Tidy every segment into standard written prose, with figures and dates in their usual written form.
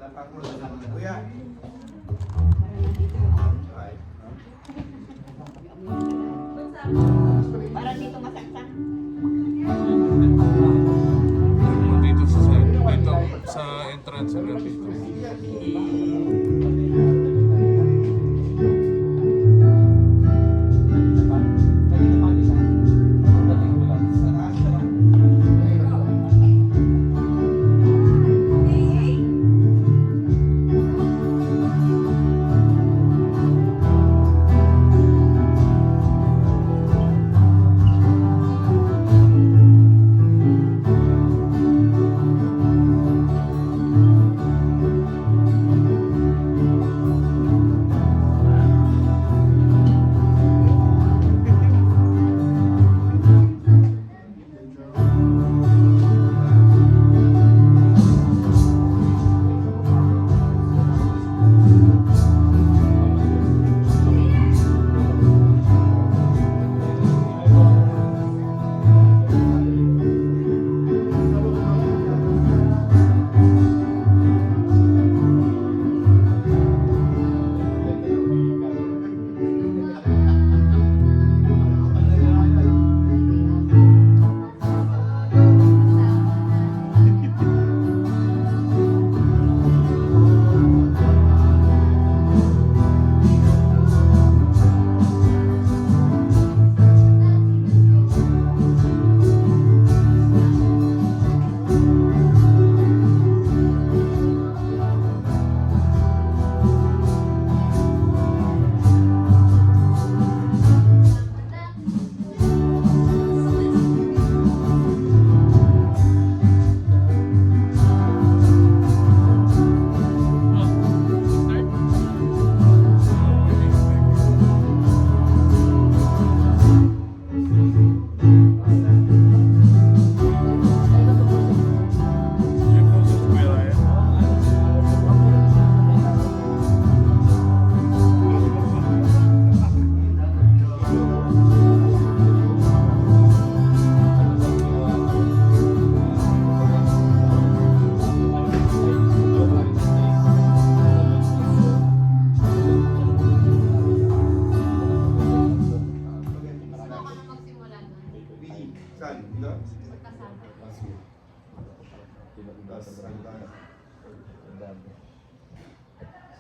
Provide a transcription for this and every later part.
Kuya. Parang dito masaksak. Dito sa entrance hanggang dito. Saan? Dito?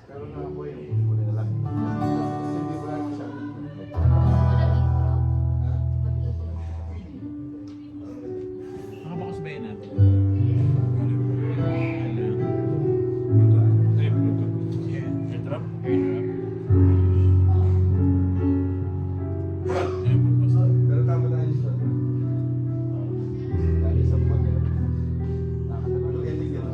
Pero na ako yung muli na lang. Hindi ko lang siya. Nakabakas ba yun natin? Airdrop? Pero tama tayo dito. Dahil sa buwan eh. Nakakatagal yung ending yan.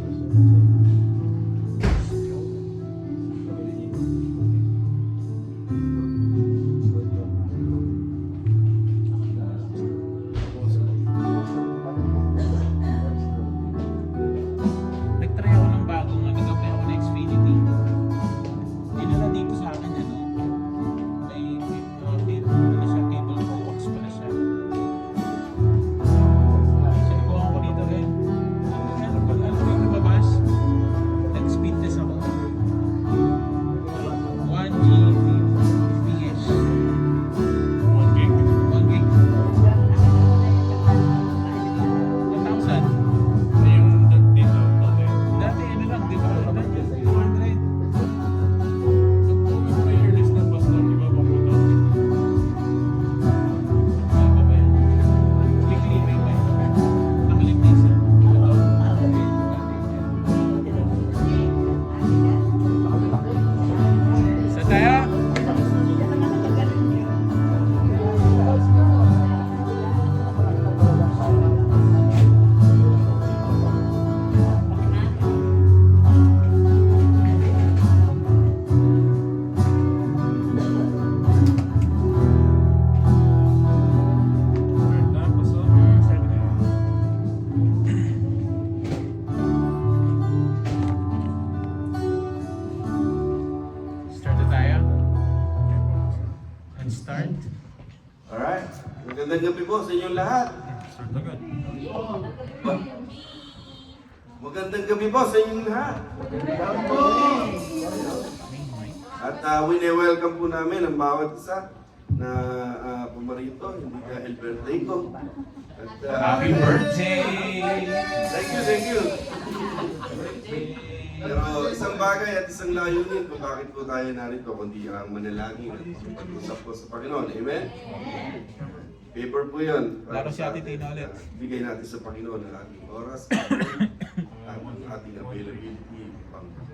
Nag-try ako ng bagong nag-apply ako na Xfinity. Dinala dito sa akin may ano siya, cable coax pala siya. Sinikuhan ko dito rin. Ano yung lumabas? Nag-speed test ako. 1 Gbps. 1 gig? 1 gig. 1,000. Yung dito, dati ano lang, di ba? 200. Pag may wireless na bus na, di ba papunta? Ano ba ba yan? Kliklik ba yun? Nakalip na isa. Sa tayo? Start na tayo? And start? Alright. Magandang gabi po sa inyong lahat. Start agad. Magandang gabi po sa inyong lahat. At wini-welcome po namin ang bawat isa na pumarito, hindi dahil birthday ko. At, Happy birthday! Thank you. Pero isang bagay at isang layunin kung bakit po tayo narito, kundi ang manalangin at pag-usap po sa Panginoon. Amen? Paper po yun. Laro si Ate Tina ulit. Bigay natin sa Panginoon ang ating oras at ang ating availability pang ano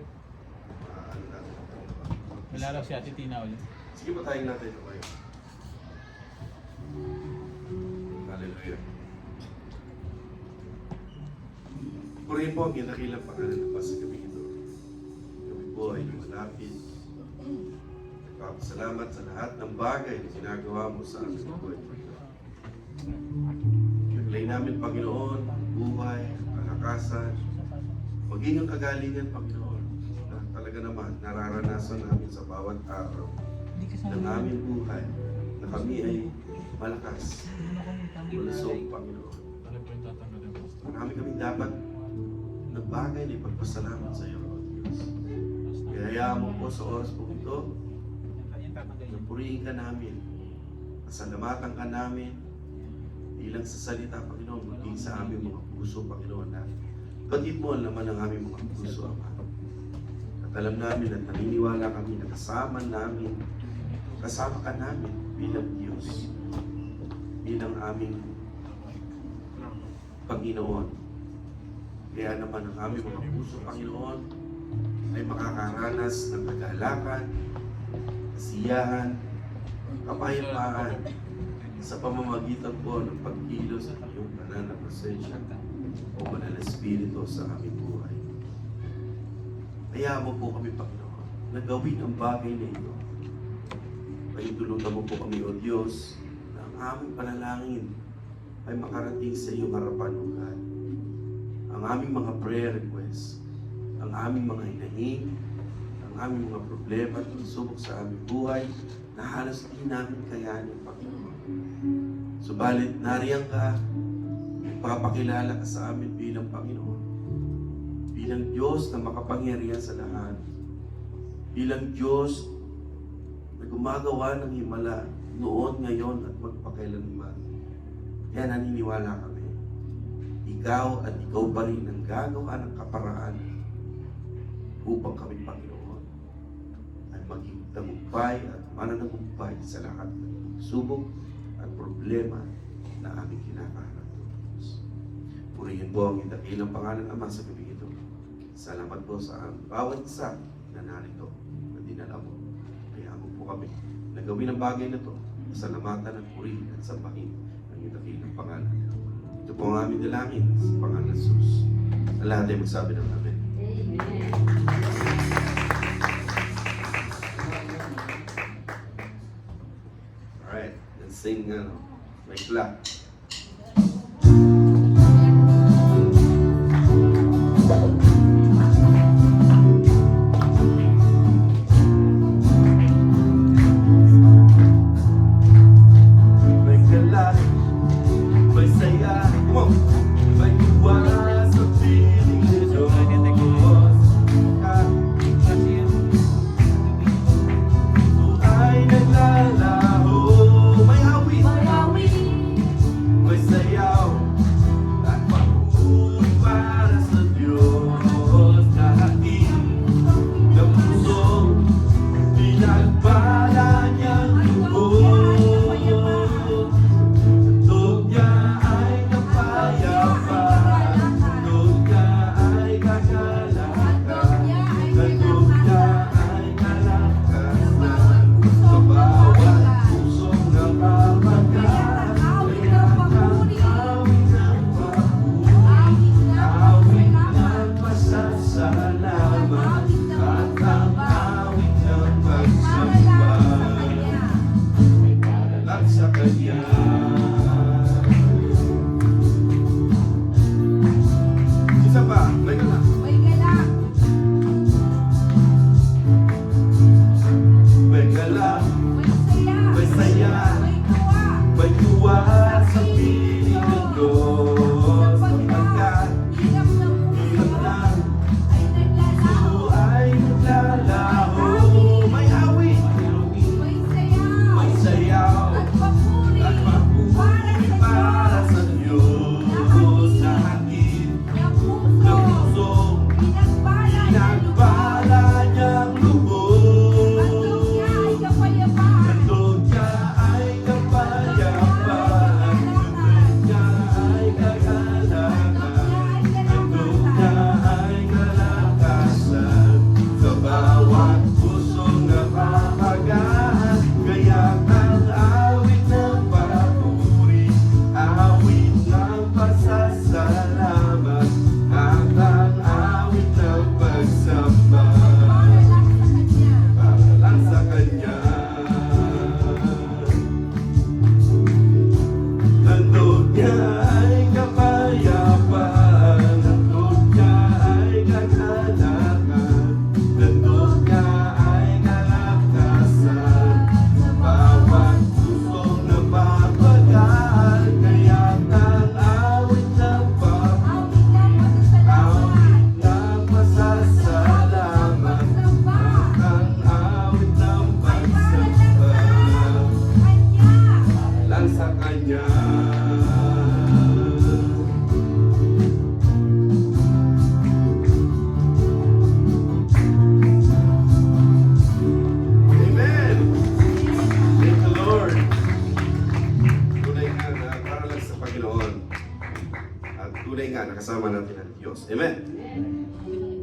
natin ang Panginoon. Malaraw si Ate Tina ulit. Sige po tayong natin ito kayo. Hallelujah. Purihin po ang kinakilang pangalan ng Diyos sa gabi ito. Kami po ay lumalapit. Nagpapasalamat sa lahat ng bagay na ginagawa mo sa amin ito. Naglay namin, Panginoon, ang buhay, kalakasan, maging ang kagalingan, Panginoon, na talaga naman nararanasan namin sa bawat araw ng aming buhay, na kami ay malakas, malusog, Panginoon. Marami kami dapat na bagay na ipagpasalamat sa iyo, Lord Diyos. Kaya hayaan mo po sa oras po ito, na purihin ka namin, pasalamatan ka namin, bilang sa salita, Panginoon, maging sa aming mga puso, Panginoon, na batid mo ang laman ng aming mga puso, Ama. At alam namin at naniniwala kami na kasama ka namin bilang Diyos, bilang aming Panginoon. Kaya naman ang aming mga puso, Panginoon, ay makakaranas ng kagalakan, kasiyahan, kapayapaan, sa pamamagitan po ng pagkilos at iyong banal na presensya o banal na espiritu sa aming buhay. Hayaan mo po kami, Panginoon, na gawin ang bagay na ito. Pahintulutan mo po kami, O Diyos, na ang aming panalangin ay makarating sa iyong harapan, O God. Ang aming mga prayer requests, ang aming mga hinahing, ang aming mga problema at pagsubok sa aming buhay na halos di namin kayanin, Panginoon. Subalit, nariyan ka, ipapakilala ka sa amin bilang Panginoon, bilang Diyos na makapangyarihan sa lahat, bilang Diyos na gumagawa ng himala noon, ngayon at magpakailanman. Kaya naniniwala kami, ikaw at ikaw pa rin ang gagawa ng kaparaan upang kami, Panginoon, ay maging tagumpay at mananagumpay sa lahat ng subok at problema na aming kinakaharap. Purihin po ang dakilang pangalan ng Ama sa gabi ito. Salamat po sa bawat isa na narito na dinala mo. Kaya mo po kami na gawin ang bagay na ito. Salamatan at purihin at sambahin ang dakilang pangalan. Ito po ang aming dalangin sa pangalan ng Jesus. Sa lahat ay magsabi ng Amen. Alright, let's sing may clap. May kalat, may saya, come on, may iwas sa piling ni Diyos. Ay naglalaho, may awit tunay nga nakasama natin ang Diyos. Amen?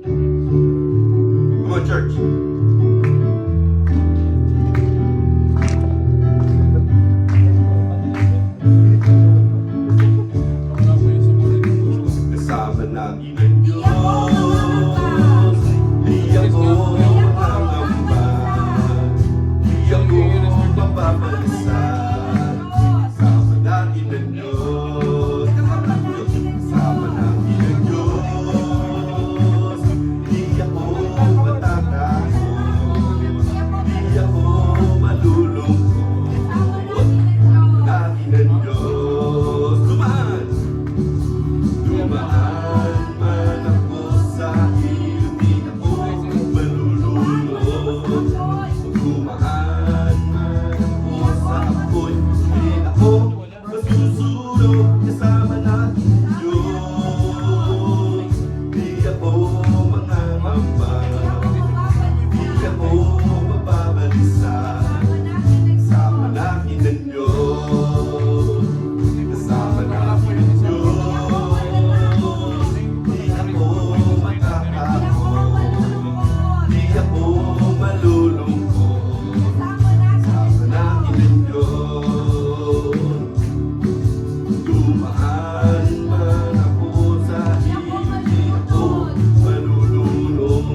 Come on, church. Kasama natin ang Diyos. Di ako mangamba. Di ako mapapansa. Kasama natin ang Diyos. Kasama natin ang Diyos. Di ako matatakot. Di ako malulungkot. Natin ang Diyos. Dumaan! Dumaan man ako sa iyo, di ako malulunod. Dumaan man ako sa apoy, di ako masusunod. Kasama natin ang Diyos. Di ako mangangamba, di ako mapabalisa. Kasama natin ang Diyos. Kasama natin ang Diyos. Di ako matatakot, di ako malulungkot. Kasama natin ang Diyos. Dumaan man ako sa iyo, di ako malulunod.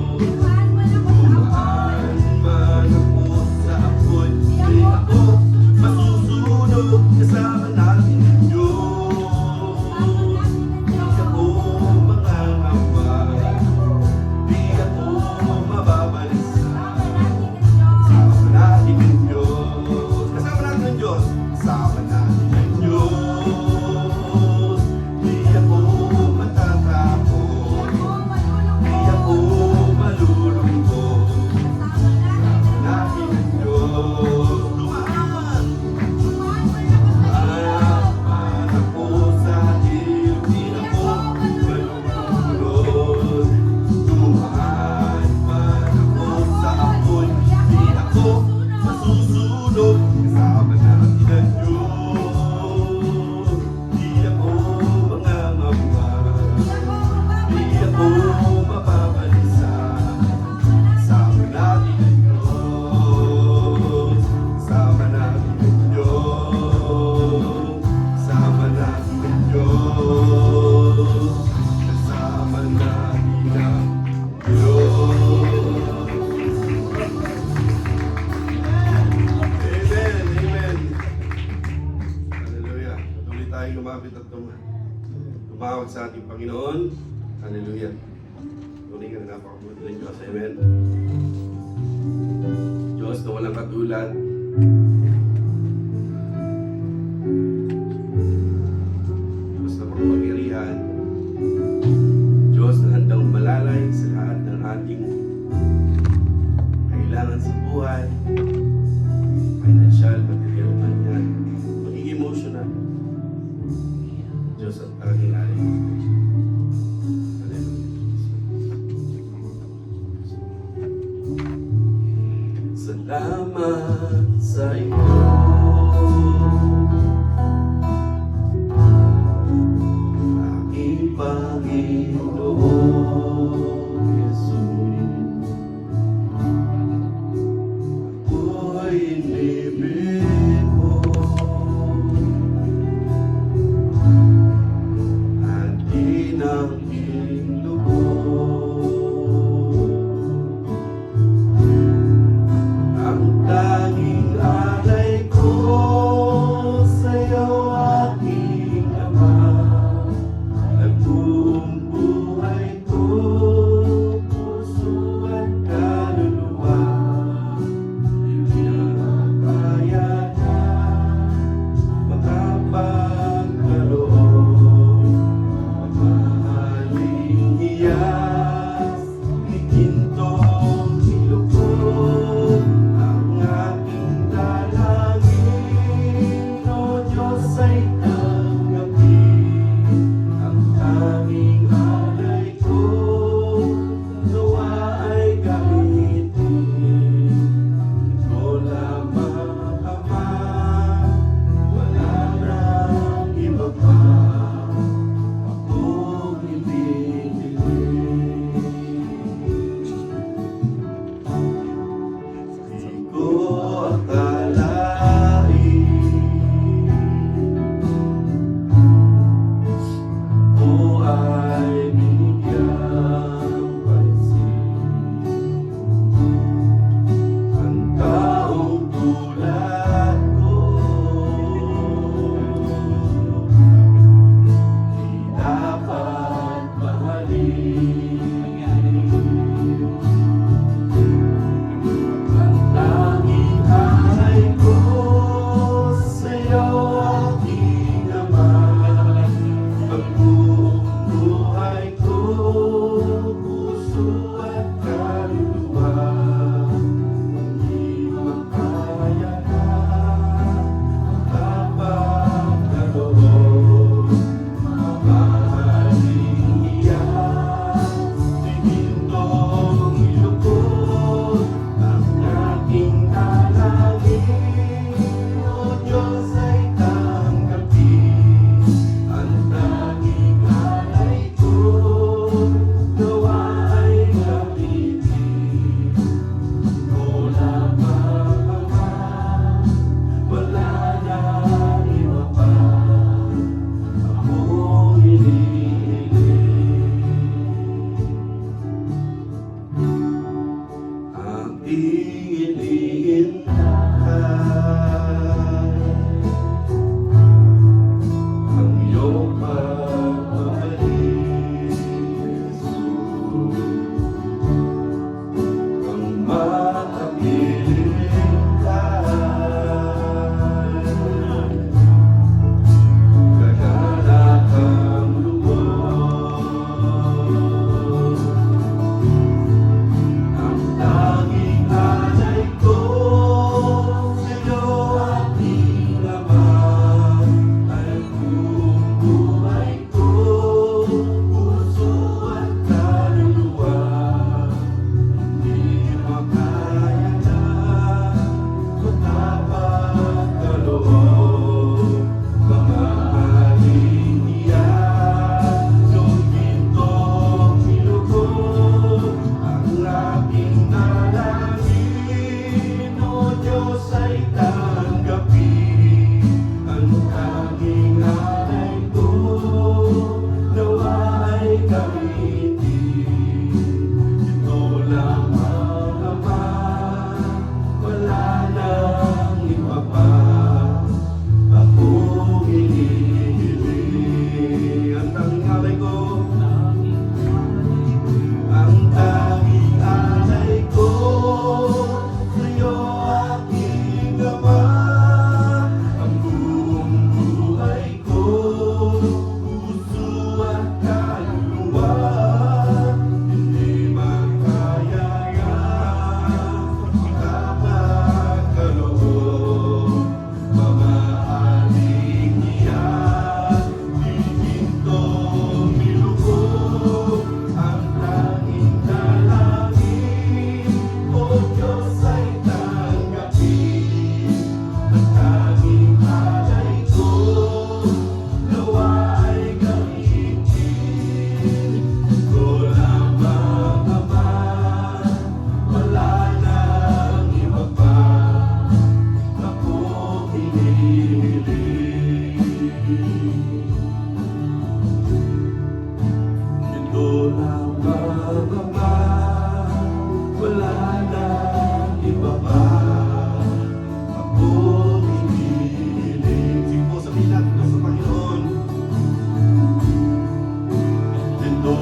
Dumaan man ako sa apoy, di ako masusunod. Kasama natin ang Diyos. Di ako mangangamba, di ako mababalisa. Kasama natin ang Diyos. Kasama natin ang Diyos. Kasama natin ang Diyos. Di ako matatakot, di ako malulungkot. Kasama natin ang Diyos. Dumaan! Dumaan man ako sa iyo, di ako malulunod. Dumaan man ako sa apoy, di ako masusunod. Kasama natin ang Diyos. Di ako mangangamba, di ako mapabalisa. Kasama natin ang Diyos. Kasama natin ang Diyos. Kasama natin ang Diyos. Kasama natin ang Diyos. Amen, amen. Hallelujah. Patuloy tayong lumapit at tumawag sa ating Panginoon. Hallelujah. Tunay ka na napakabuti ng Diyos. Amen. Diyos na walang katulad. Diyos na makapangyarihan. Diyos na handang malalay sa lahat ng ating kailangan sa buhay. Financial, material man yan. Magiging emotional. Diyos ang tanging aling. Hallelujah. Salamat sa iyo, aking Panginoon Jesus. Ako'y inibig mo at inangkin loob. Ang tanging alay ko sa'yo, aking Ama, nagbuong buhay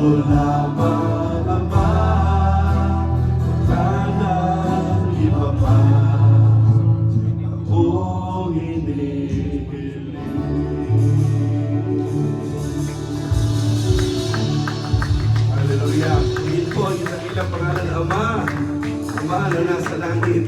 lamang, Ama, wala nang iba pa akong hinihiling. Hallelujah. Purihin po ang dakilang pangalan ng Ama. Ama na nasa langit.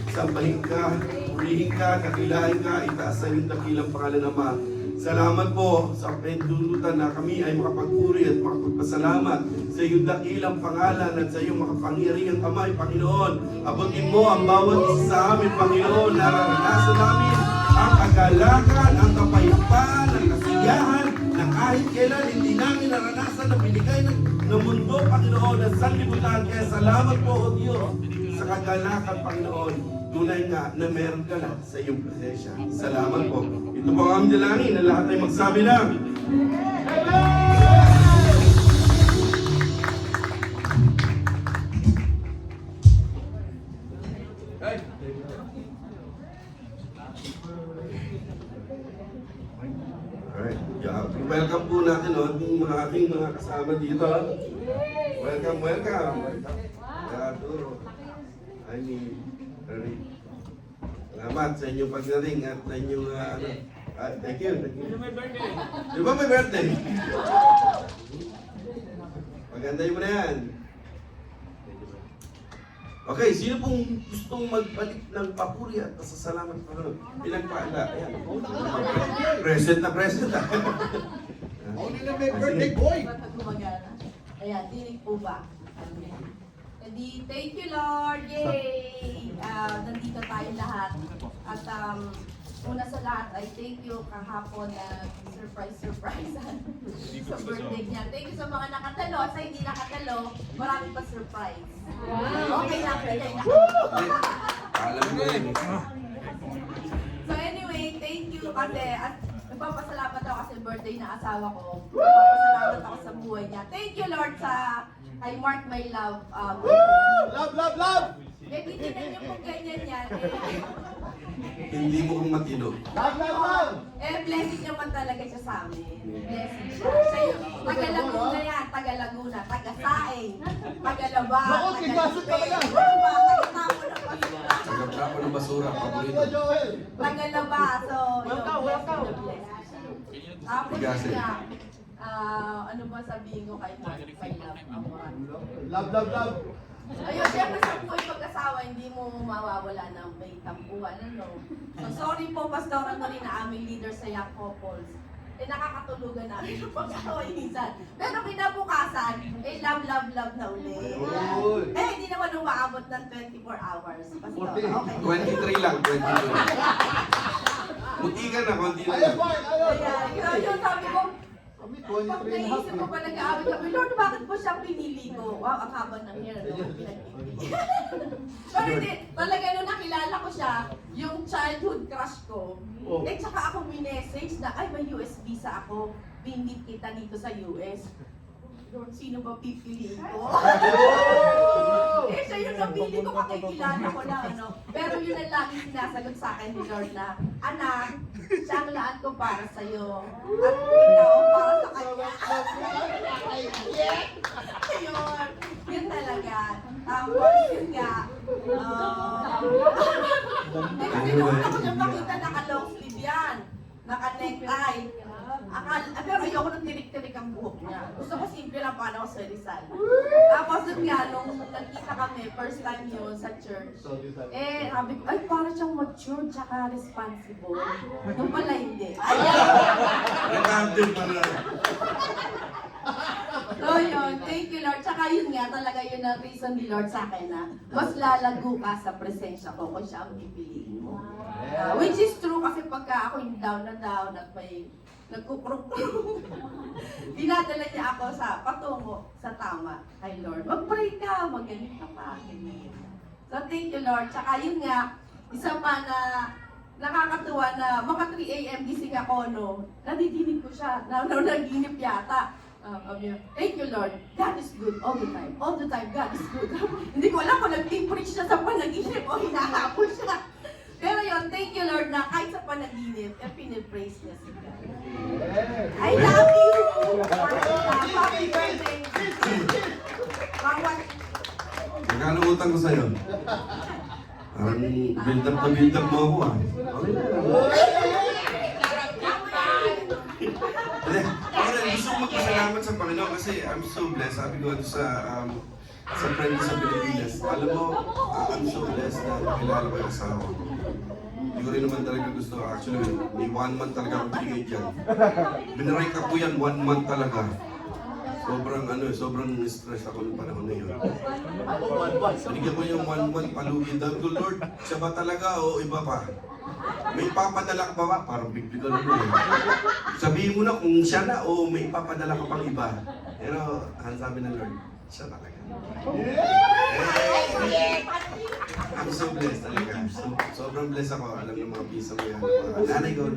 Sambahin ka, purihin ka, kakilahin ka, itaas sa iyong dakilang pangalan ng Ama. Salamat po sa pendulutan na kami ay makapagpuri at makapagpasalamat sa iyong dakilang pangalan at sa iyong makapangyarihang kamay, Panginoon. Abutin mo ang bawat isa sa amin, Panginoon. Nararanasan namin ang kagalakan, ang kapayapaan, ang kasiyahan na kahit kailan hindi namin naranasan na binigay ng mundo, Panginoon, at sanlibutan. Kaya salamat po, O Diyos, sa kagalakan, Panginoon. Tunay nga na meron ka na sa iyong presensya. Salamat po. Ito po ang aming dalangin na lahat ay magsabi lang. Alright. Yeah. Welcome po natin yung ating mga kasama dito. Welcome, welcome. Yeah, Arturo. I mean, salamat sa inyong pagdating at sa inyong thank you. Di ba may birthday? Pagandahin mo na yan. Okay, sino pong gustong magbalik ng papuri at pasasalamat pa rin? Pinagpaala. Ayan. Present na present. Only na may birthday boy! Gumagana. Ayan, dinig po ba? Edi, thank you Lord! Yay! Nandito tayo lahat. At una sa lahat ay thank you kahapon na surprise sa birthday niya. Thank you sa mga nakatalo. Sa hindi nakatalo, marami pa surprise. Okay lang, bigay na. Alam mo yun. So anyway, thank you kasi at nagpapasalamat ako kasi birthday na asawa ko. Nagpapasalamat ako sa buhay niya. Thank you Lord sa kay Mark My Love. Love, love, love! Eh, titignan niyo po ganyan yan. Hindi mo kong matino. Love, love, love! Blessing naman talaga siya sa amin. Blessing siya. Sa'yo, taga-Laguna yan, taga-Laguna, taga-Saing, taga-Laba, Ako, si Gossip talaga. taga-Tapo ng basura. Nagkapo ng basura, paborito. Kuya Joel! Taga-Laba, so, Welcome, welcome. Tapos Bigasin. nga, ano ba sabihin ko kay Mark, my love? Love, love, love! Ayun, syempre sa buhay pag-asawa, hindi mo mawawala ng may tampuhan, ano? So, sorry po, Pastora Nori na aming leader sa Young Couples. Eh, nakakatulugan namin yung pag-away minsan. Pero kinabukasan, eh, love, love, love na uli. Uy. Eh, hindi naman umaabot ng 24 hours. Pastor, 40. okay. 23 lang, 23. Muntikan na, konti na Ayos, lang. Mark! Ayos! Kaya, yun, sabi ko, Kami, pag 23 and a half. naisip ko pa nag-aawit kami, Lord, bakit po siya pinili ko? Wow, ang haba ng hair, no? Pinagpipili. Pero hindi, talaga nung nakilala ko siya, yung childhood crush ko, Oh. eh, tsaka ako minessage na, ay, may US visa ako, bimit kita dito sa US. Lord, sino ba pipiliin ko? Eh, siya yung napili ko, kakikilala ko lang, ano. Pero yun ang laging sinasagot sa akin ni Lord na, anak, siya ang laan ko para sa'yo. At ikaw para sa kanya. Ayun, yun talaga. Tapos, yun nga. Eh, kasi noon ako nang makita, naka-long sleeve yan. Naka-necktie. Pero ayoko nang tirik-tirik ang buhok niya. Gusto ko simple lang paano ako sa Rizal. Tapos yun nga, nung nagkita kami, first time yun sa church. Eh, sabi ko, ay, para siyang mature tsaka responsible. Nung pala hindi. Nag-update pa lang. So yun, thank you Lord. Tsaka yun nga, talaga yun ang reason ni Lord sa akin na mas lalago ka sa presensya ko kung siya ang pipiliin mo. Which is true kasi pagka ako yung down na down at may nagkukruk dinadala niya ako sa patungo sa tama kay Lord. Mag-pray ka, magaling ka pa. Ganyan. So thank you Lord. Tsaka yun nga, isa pa na nakakatuwa na mga 3 a.m. gising ako, no? Nadidinig ko siya. Naginip yata. Thank you Lord. God is good all the time. All the time, God is good. Hindi ko alam kung nag-preach siya sa panaginip o hinahapon siya. Pero yun, thank you Lord na kahit sa panaginip, pinipraise niya si God. I love you! Happy birthday! utang ko sa'yo? Parang build up mo ako ah. Okay na. Okay, gusto ko magpasalamat sa Panginoon kasi I'm so blessed. Sabi ko sa friend ko sa Pilipinas, alam mo, I'm so blessed na nakilala ko yung asawa ko. Hindi ko rin naman talaga gusto. Actually, may 1 month talaga akong binigay dyan. Binaray ka po yan, 1 month talaga. Sobrang stress ako ng panahon na yun. Binigyan ko yung 1 month palugi. Sabi ko, Lord, siya ba talaga o iba pa? May papadala ka pa ba? Parang bigbigan na eh. Sabihin mo na kung siya na o may papadala ka pang iba. Pero, ang sabi ng Lord, siya talaga. I'm so blessed talaga. Sobrang blessed ako. Alam ng mga pisa mo yan. Nanay ko,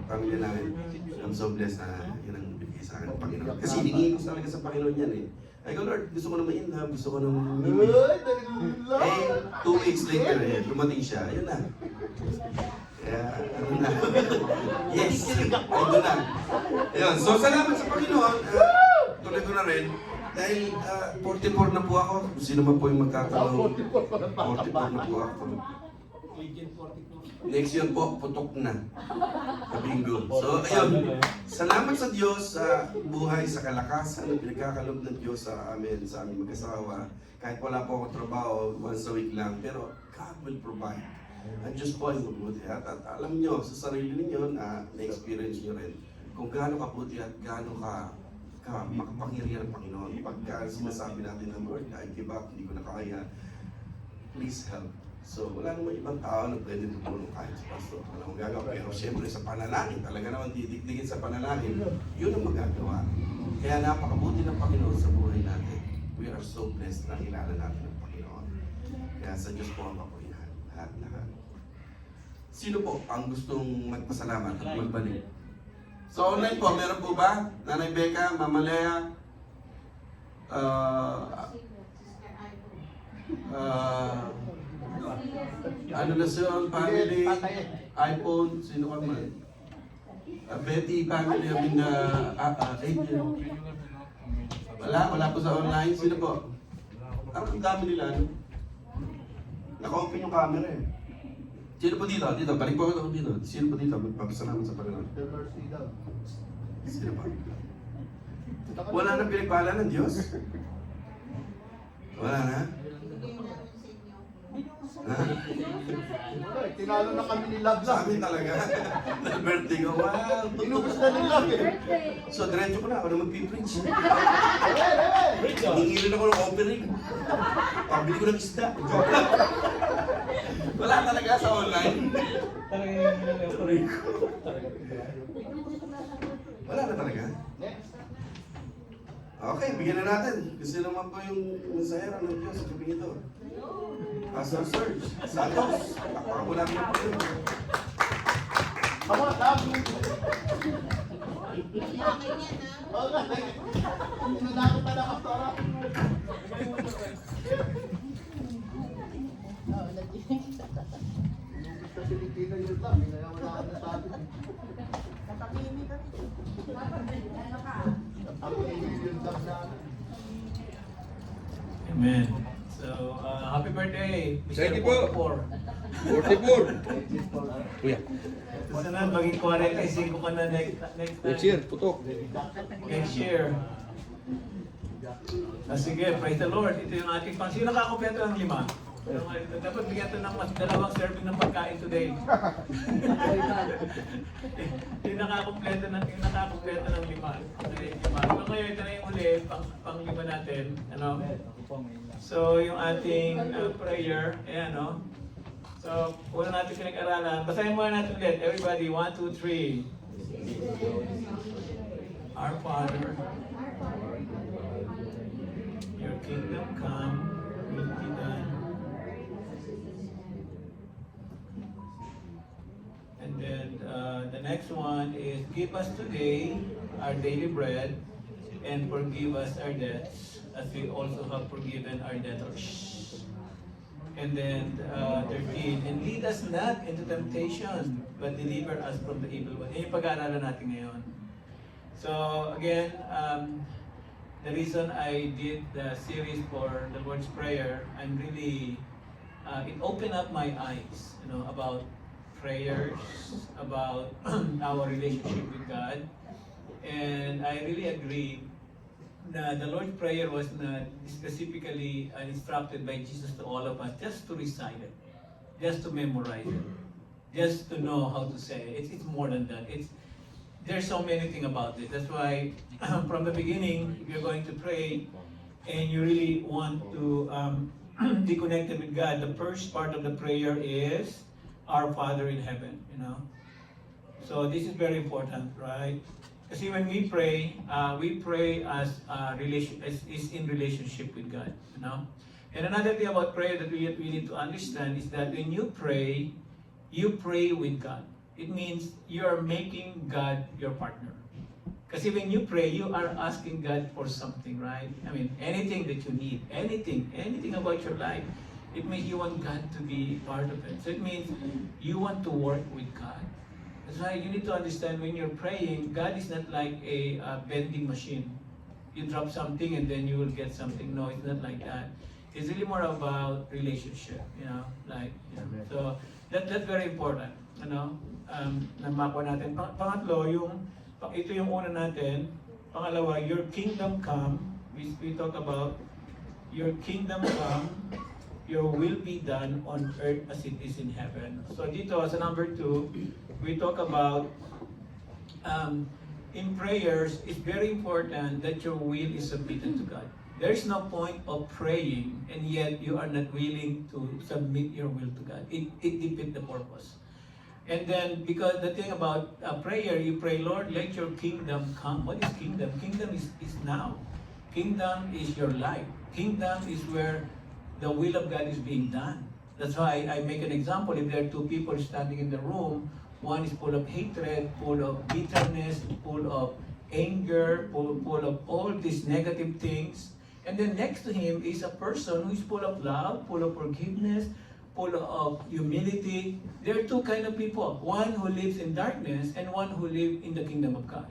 pamilya namin. I'm so blessed na yun ang bigay sa akin ng Panginoon. Kasi hiningin ko talaga sa Panginoon yan eh. Ay ko, Lord, gusto ko na ma-inlove, gusto ko na ma-mimig. Eh, 2 weeks later dumating siya. Ayun na. Kaya, ano na. Yes! Ayun na. Ayun. So, salamat sa Panginoon. Tuloy ko na rin. Dahil 44 na po ako. Sino man po yung magtatanong. 44 na po ako. Next year po, putok na. Kabingo. So, ayun. Salamat sa Diyos sa buhay, sa kalakasan na pinagkakalob ng Diyos sa amin, sa aming mag-asawa. Kahit wala po akong trabaho, once a week lang. Pero God will provide. Ang Diyos po ay mabuti. At alam nyo, sa sarili ninyo, na-experience nyo rin kung gaano kabuti at gaano ka makapangyarihan ng Panginoon. Pagka sinasabi natin ng Lord, I give up, hindi ko na kaya, please help. So, wala namang ibang tao na pwede tumulong kahit sa pastor. Wala mong gagawa. Pero siyempre sa panalangin, talaga naman didikdigin sa panalangin, yun ang magagawa. Kaya napakabuti ng Panginoon sa buhay natin. We are so blessed na kilala natin ang Panginoon. Kaya sa Diyos po ang papurihan. Lahat. Sino po ang gustong magpasalamat at magbalik? So online po, meron po ba? Nanay Becca, Mama Lea, ano na siya, family, iPhone, sino ka man? Betty, family, Adrian. Wala po sa online. Sino po? Ang dami nila, ano? Naka-open yung camera eh. Sino po dito? Balik po ako dito. Sino po dito? Magpapasalamat sa Panginoon. Sino po? Wala na pinagpala ng Diyos? Wala na? Tinalo na kami ni Love Sa amin talaga. Na-birthday ko. Wow! Inubos na ni Love eh. So, diretso ko na. Ako na mag-preach. Hingilin ako ng offering. Pabili ko ng isda. Wala talaga sa online. Wala na talaga. Okay, bigyan na natin. Kasi naman po yung mensahero ng Diyos sa gabi ito. Pastor Serge Santos. Ako lang na po yun. Come on, Love. Inunakit na nakaptara. Sa Pilipina yun lang. Wala ka na sabi. Amen. So, happy birthday, Mr. Thank you po. 44. Kuya. Susunod, maging 45 ka na next Next year, putok. Next year. Sige, praise the Lord. Ito yung ating pang... Sino nakakompleto ng 5? Dapat bigyan ito ng mas 2 serving ng pagkain today. Yung nakakompleto ng 5. So ngayon, ito na yung uli, pang 5 natin. Ano? So yung ating prayer, ayan no? So, una natin pinag-aralan. Basahin muna natin ulit. Everybody, 1, 2, 3. Our Father, your kingdom come, will be done. And then the next one is, give us today our daily bread and forgive us our debts as we also have forgiven our debtors. And then 13, and lead us not into temptation, but deliver us from the evil one. Yan yung pag-aaralan natin ngayon. So again, the reason I did the series for the Lord's Prayer, I'm really, it opened up my eyes, about prayers, about our relationship with God. And I really agree that the Lord's Prayer was not specifically instructed by Jesus to all of us just to recite it, just to memorize it, just to know how to say it. It's more than that. There's so many things about it. That's why from the beginning, if you're going to pray and you really want to be connected with God, the first part of the prayer is Our Father in Heaven, So this is very important, right? Kasi when we pray as in relationship with God, And another thing about prayer that we need to understand is that when you pray with God. It means you are making God your partner. Kasi when you pray, you are asking God for something, right? I mean, anything that you need, anything about your life, it means you want God to be part of it. So it means you want to work with God. That's why you need to understand when you're praying, God is not like a vending machine. You drop something and then you will get something. No, it's not like that. It's really more about relationship, So that's very important, Namakuha natin. Pangatlo, ito yung una natin. Pangalawa, your kingdom come. We talk about your kingdom come, your will be done on earth as it is in heaven. So dito, sa number 2, we talk about in prayers, it's very important that your will is submitted to God. There is no point of praying and yet you are not willing to submit your will to God. It defeats the purpose. And then, because the thing about prayer, you pray, Lord, let your kingdom come. What is kingdom? Kingdom is now. Kingdom is your life. Kingdom is where the will of God is being done. That's why I make an example. If there are two people standing in the room, one is full of hatred, full of bitterness, full of anger, full of all these negative things. And then next to him is a person who is full of love, full of forgiveness, full of humility. There are two kind of people. One who lives in darkness and one who lives in the kingdom of God.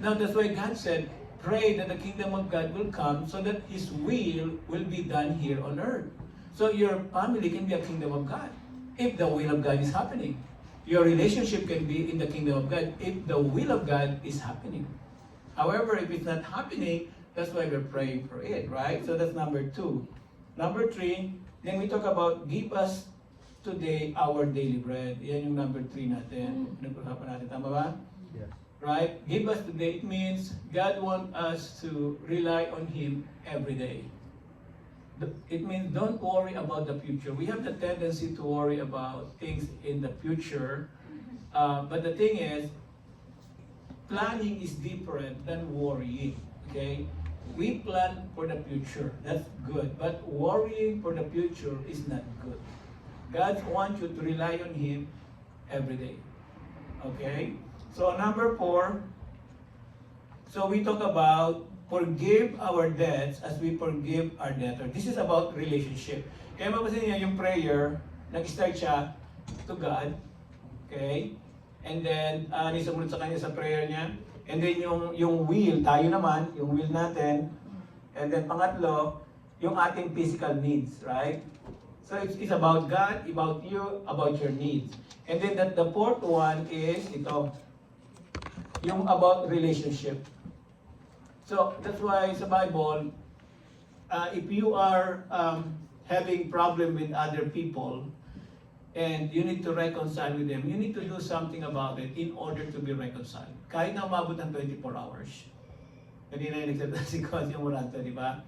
Now that's why God said, pray that the kingdom of God will come so that His will be done here on earth. So your family can be a kingdom of God if the will of God is happening. Your relationship can be in the kingdom of God if the will of God is happening. However, if it's not happening, that's why we're praying for it, right? So that's number 2. Number 3, then we talk about give us today our daily bread. Yan yung number 3 natin. Pinag-usapan natin. Tama ba? Yes. Right? Give us today. It means God wants us to rely on Him every day. It means don't worry about the future. We have the tendency to worry about things in the future. But the thing is, planning is different than worrying. Okay? We plan for the future. That's good. But worrying for the future is not good. God wants you to rely on Him every day. Okay? So number 4, so we talk about forgive our debts as we forgive our debtor. This is about relationship. Kaya mapasin niyo yung prayer, nag-start siya to God. Okay? And then, nisumunod sa kanya sa prayer niya. And then yung will, tayo naman, yung will natin. And then pangatlo, yung ating physical needs, right? So it's about God, about you, about your needs. And then the fourth one is ito, yung about relationship. So that's why sa Bible, if you are having problem with other people, and you need to reconcile with them, you need to do something about it in order to be reconciled. Kahit na umabot ng 24 hours. Kanina yung nagsalita si Coach yung Moranto, di ba?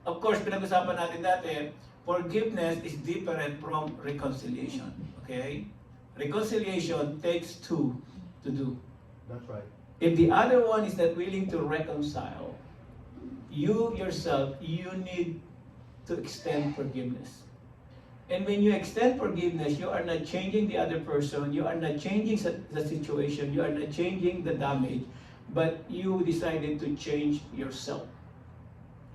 Of course, pinag-usapan natin dati, forgiveness is different from reconciliation. Okay? Reconciliation takes 2 to do. That's right. If the other one is not willing to reconcile, you yourself, you need to extend forgiveness. And when you extend forgiveness, you are not changing the other person, you are not changing the situation, you are not changing the damage, but you decided to change yourself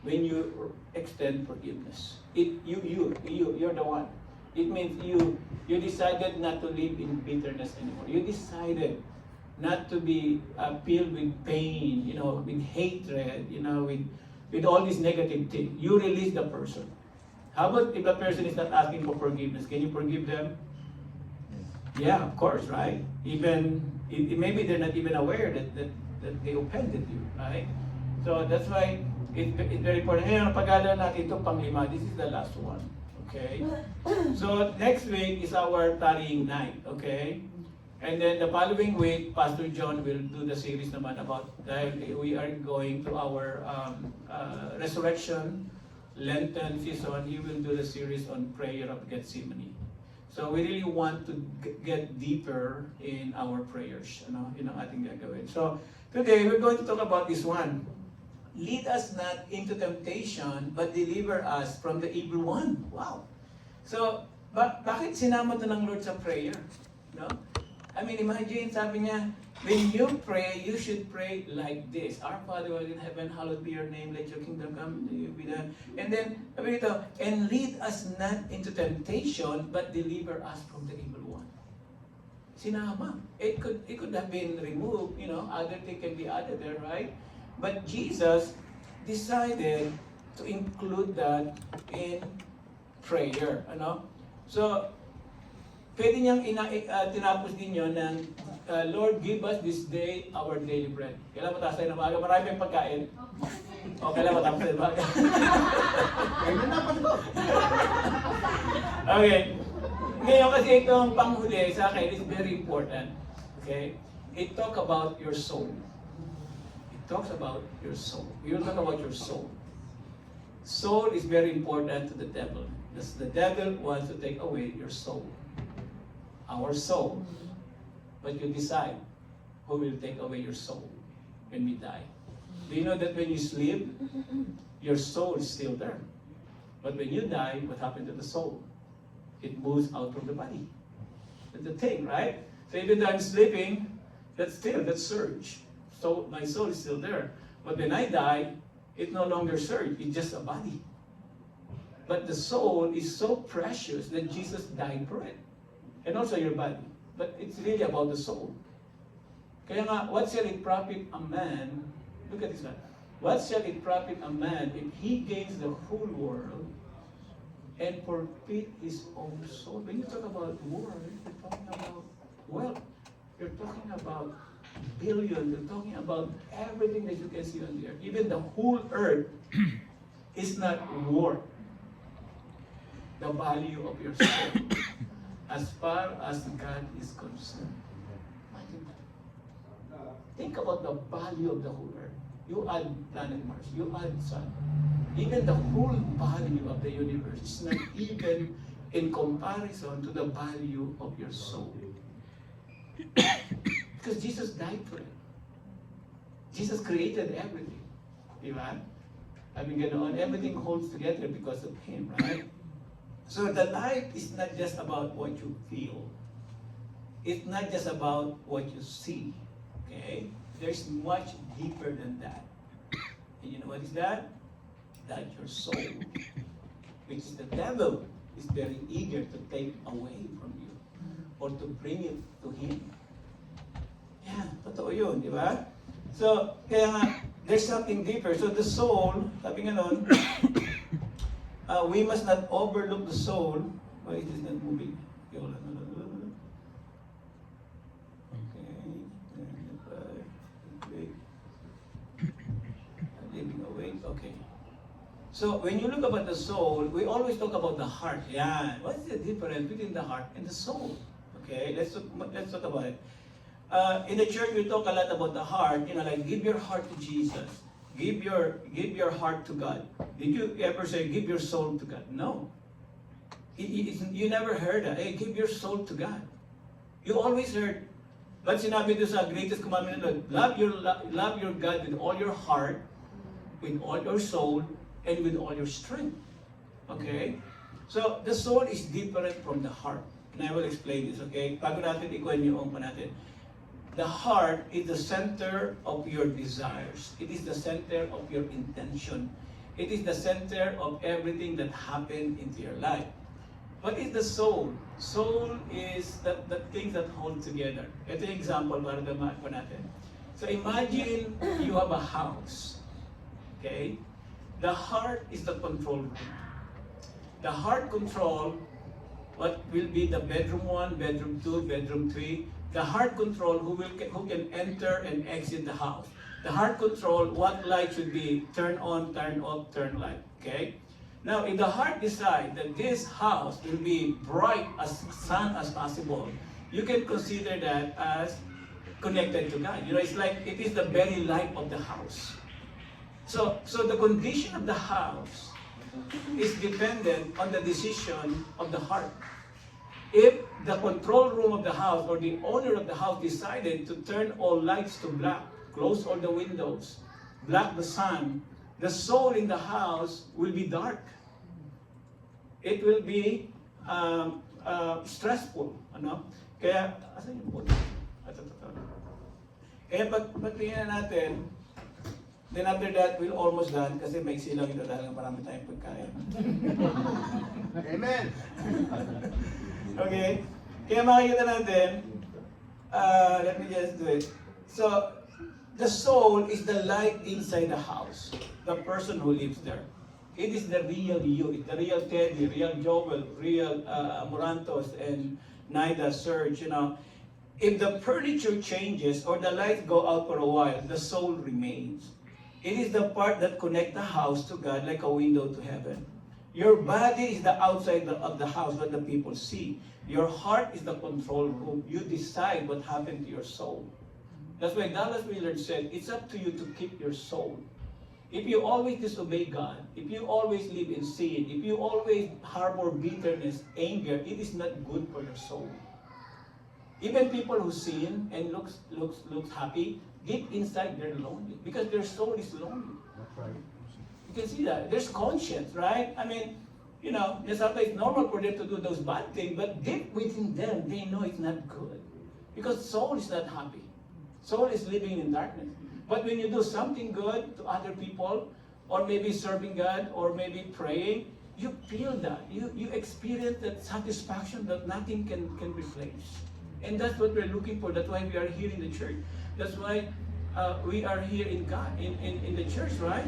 when you extend forgiveness. You're the one. It means you decided not to live in bitterness anymore. You decided not to be filled with pain, with hatred, with all these negative things. You release the person. How about if the person is not asking for forgiveness? Can you forgive them? Yeah, of course, right? Even maybe they're not even aware that they offended you, right? So that's why it's very important. Ngayon, pag-alan natin ito, pang-5. This is the last one. Okay? So next week is our tarrying night. Okay? And then the following week, Pastor John will do the series naman about, dahil we are going to our resurrection Lenten season, he will do the series on prayer of Gethsemane. So we really want to get deeper in our prayers, in ang ating gagawin. So today, we're going to talk about this one. Lead us not into temptation, but deliver us from the evil one. Wow! So, bakit sinama to ng Lord sa prayer? No? I mean, imagine, sabi niya, when you pray, you should pray like this. Our Father who art in heaven, hallowed be your name, let your kingdom come, let your be done. And then, sabi nito, and lead us not into temptation, but deliver us from the evil one. Sinama. It could have been removed, other thing can be added there, right? But Jesus decided to include that in prayer, So, pwede niyang tinapos din yun ng Lord, give us this day our daily bread. Kailan matapos tayo ng maaga? Marami yung pagkain. O, kailan matapos tayo ng maaga? Okay. Ngayon kasi itong panghuli sa akin is very important. Okay? It talk about your soul. It talks about your soul. We will talk about your soul. Soul is very important to the devil. Because the devil wants to take away your soul. Our soul. But you decide who will take away your soul when we die. Do you know that when you sleep, your soul is still there? But when you die, what happened to the soul? It moves out from the body. That's the thing, right? So even though I'm sleeping, that surge. So my soul is still there. But when I die, it no longer surge. It's just a body. But the soul is so precious that Jesus died for it. And also your body. But it's really about the soul. Kaya nga, what shall it profit a man? Look at this one. What shall it profit a man if he gains the whole world and forfeit his own soul? When you talk about world, you're talking about wealth. You're talking about billions. You're talking about everything that you can see on the earth. Even the whole earth is not worth the value of your soul as far as God is concerned. Imagine that. Think about the value of the whole earth. You add planet Mars, you add sun. Even the whole value of the universe is not even in comparison to the value of your soul. Because Jesus died for it. Jesus created everything. Diba? I mean, everything holds together because of Him, right? So the life is not just about what you feel. It's not just about what you see. Okay? There's much deeper than that. And you know what is that? That your soul, which is the devil, is very eager to take away from you or to bring it to him. Yeah, totoo yun, di ba? So, kaya nga, there's something deeper. So the soul, sabi nga nun, we must not overlook the soul. Why is this not moving? Okay, hold on. Okay. Living awake. Okay. So when you look about the soul, we always talk about the heart. Yeah. What is the difference between the heart and the soul? Okay. Let's talk about it. In the church, we talk a lot about the heart. Like give your heart to Jesus. Give your heart to God. Did you ever say, give your soul to God? No. You never heard that. Hey, give your soul to God. You always heard, but sinabi doon sa greatest commandment ng Lord, love your God with all your heart, with all your soul, and with all your strength. Okay? So, the soul is different from the heart. And I will explain this, okay? Bago natin ikuha niyo ang natin. The heart is the center of your desires. It is the center of your intention. It is the center of everything that happened into your life. What is the soul? Soul is the things that hold together. Ito yung example para damaan po natin. So imagine you have a house. Okay? The heart is the control room. The heart control what will be the bedroom 1, bedroom 2, bedroom 3. The heart control who can enter and exit the house. The heart control what light should be turn on, turn off, turn light. Okay? Now, if the heart decides that this house will be bright as sun as possible, you can consider that as connected to God. You know, it's like it is the very light of the house. So the condition of the house is dependent on the decision of the heart. If the control room of the house or the owner of the house decided to turn all lights to black, close all the windows, block the sun, the soul in the house will be dark. It will be stressful. Ano? Kaya, asan yung phone? Kaya pag tingnan natin, then after that, we're almost done kasi may silang ito dahil marami tayong pagkain. Amen. Okay? Kaya makikita natin, let me just do it. So, the soul is the light inside the house, the person who lives there. It is the real you, it's the real Teddy, real Joel, real Morantos, and Naida, Serge, you know. If the furniture changes or the lights go out for a while, the soul remains. It is the part that connects the house to God like a window to heaven. Your body is the outside of the house, what the people see. Your heart is the control room. You decide what happened to your soul. That's why Dallas Willard said, it's up to you to keep your soul. If you always disobey God, if you always live in sin, if you always harbor bitterness, anger, it is not good for your soul. Even people who sin and looks happy, deep inside they're lonely because their soul is lonely. That's right. You can see that. There's conscience, right? I mean, you know, sometimes it's normal for them to do those bad things, but deep within them, they know it's not good. Because soul is not happy. Soul is living in darkness. But when you do something good to other people, or maybe serving God, or maybe praying, you feel that. You experience that satisfaction that nothing can replace. And that's what we're looking for. That's why we are here in the church. That's why we are here in God, in the church, right?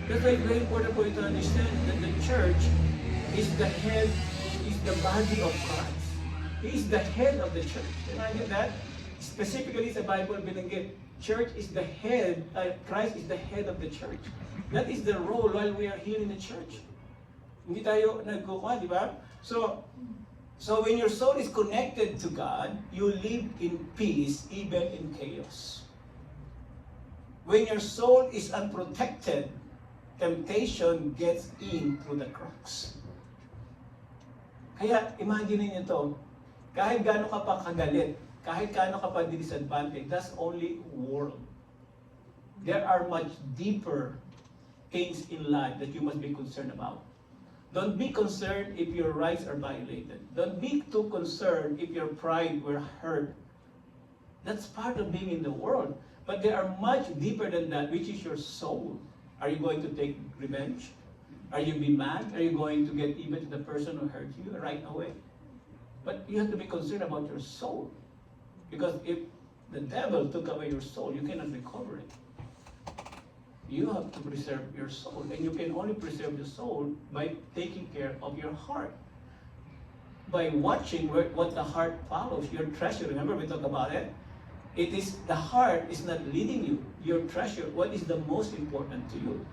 That's why it's very important for you to understand that the church is the head, is the body of Christ. He is the head of the church. Can I get that? Specifically sa Bible binanggit, church is the head, Christ is the head of the church. That is the role while we are here in the church. Hindi tayo nagkukuha, di ba? So when your soul is connected to God, you live in peace even in chaos. When your soul is unprotected, temptation gets in through the cracks. Kaya imagine niyo to, kahit gaano ka pa kagalit, kahit gaano ka pa disadvantage, that's only world. There are much deeper things in life that you must be concerned about. Don't be concerned if your rights are violated. Don't be too concerned if your pride were hurt. That's part of being in the world. But there are much deeper than that, which is your soul. Are you going to take revenge? Are you be mad? Are you going to get even to the person who hurt you right away? But you have to be concerned about your soul. Because if the devil took away your soul, you cannot recover it. You have to preserve your soul. And you can only preserve the soul by taking care of your heart. By watching what the heart follows, your treasure. Remember we talked about it? It is, the heart is not leading you. Your treasure, what is the most important to you?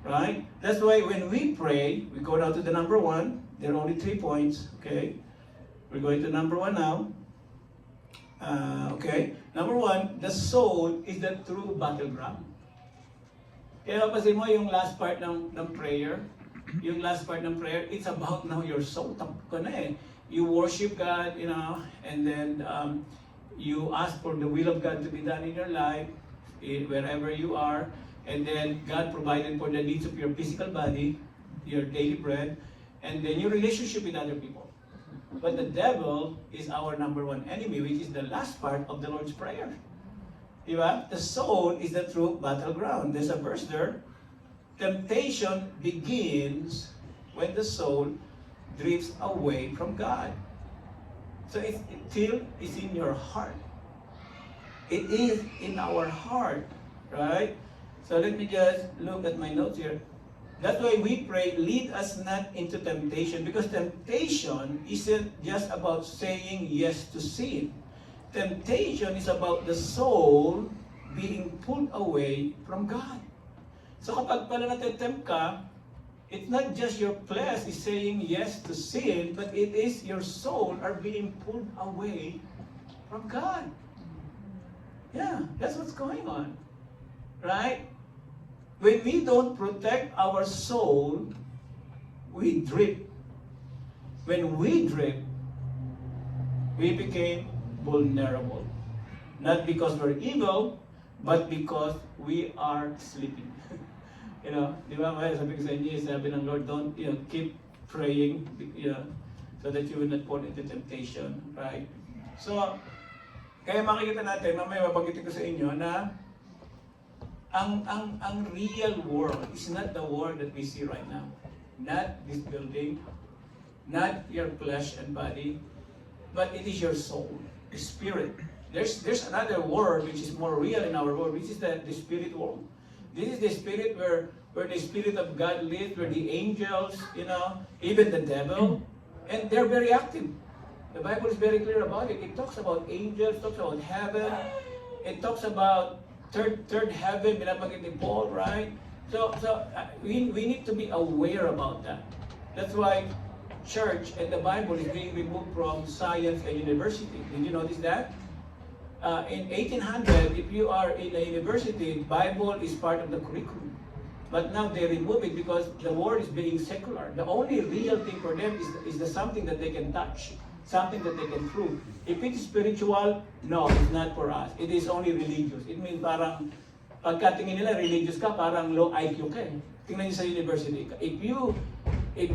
Right? That's why when we pray, we go down to the number 1. There are only 3 points. Okay? We're going to number 1 now. Okay, number 1, the soul is the true battleground. Kaya mapasin mo yung last part ng prayer, it's about now your soul. Tapos ko na eh. You worship God, you know, and then you ask for the will of God to be done in your life, wherever you are, and then God provided for the needs of your physical body, your daily bread, and then your relationship with other people. But the devil is our number 1 enemy, which is the last part of the Lord's Prayer. Diba? The soul is the true battleground. There's a verse there. Temptation begins when the soul drifts away from God. So it still is in your heart. It is in our heart, right? So let me just look at my notes here. That's why we pray, lead us not into temptation, because temptation isn't just about saying yes to sin. Temptation is about the soul being pulled away from God. So kapag pala natitempt ka, it's not just your flesh is saying yes to sin, but it is your soul are being pulled away from God. Yeah, that's what's going on. Right? When we don't protect our soul, we drift. When we drift, we became vulnerable. Not because we're evil, but because we are sleeping. You know, di ba, sabi ko sa inyo, sabi ng Lord, don't, keep praying, so that you will not fall into temptation, right? So, kaya makikita natin, mamaya mabanggitin ko sa inyo na ang real world is not the world that we see right now. Not this building, not your flesh and body, but it is your soul, the spirit. There's another world which is more real in our world, which is the spirit world. This is the spirit where the Spirit of God lives, where the angels, even the devil, and they're very active. The Bible is very clear about it. It talks about angels, talks about heaven, it talks about third heaven, binabanggit ni Paul, right? So we need to be aware about that. That's why church and the Bible is being removed from science and university. Did you notice that? In 1800, if you are in a university, Bible is part of the curriculum. But now they remove it because the world is being secular. The only real thing for them is the something that they can touch, something that they can prove. If it's spiritual, no, it's not for us. It is only religious. It means parang, pagkatingin nila religious ka, parang low IQ ka. Tingnan niyo sa university. If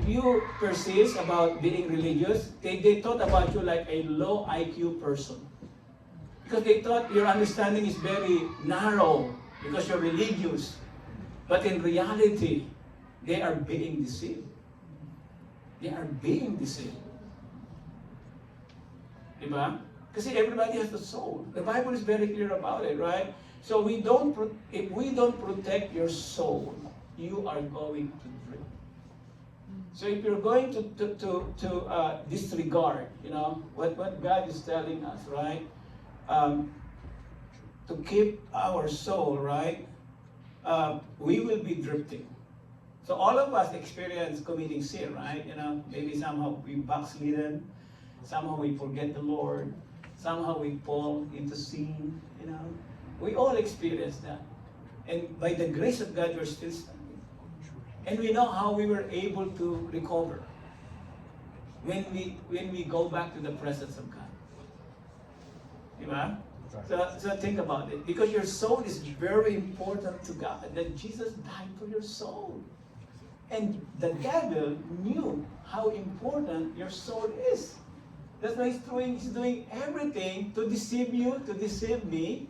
you persist about being religious, they thought about you like a low IQ person. Because they thought your understanding is very narrow because you're religious. But in reality, they are being deceived. They are being deceived. Diba? Kasi everybody has a soul. The Bible is very clear about it, right? So if we don't protect your soul, you are going to drift. So if you're going to disregard, what God is telling us, right? To keep our soul, right? We will be drifting. So all of us experience committing sin, right? Maybe somehow we backslidden, somehow we forget the Lord, somehow we fall into sin, We all experience that. And by the grace of God, we're still standing. And we know how we were able to recover when we go back to the presence of God. Diba? So think about it. Because your soul is very important to God. That Jesus died for your soul. And the devil knew how important your soul is. That's why he's doing everything to deceive you, to deceive me,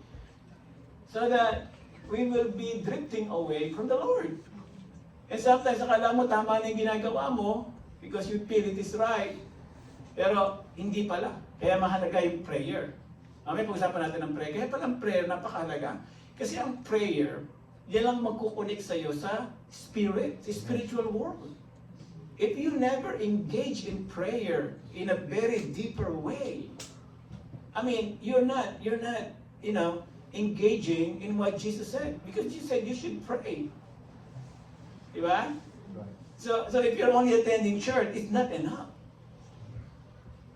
so that we will be drifting away from the Lord. And sometimes akala mo tama na yung ginagawa mo because you feel it is right. Pero hindi pala. Kaya mahalaga yung prayer. Mamaya pag-usapan natin ng prayer. Kaya palang prayer, napakahalaga. Kasi ang prayer, yan lang magkukunik sa'yo sa spirit, sa spiritual world. If you never engage in prayer in a very deeper way, you're not, engaging in what Jesus said. Because Jesus said you should pray. Diba? So if you're only attending church, it's not enough.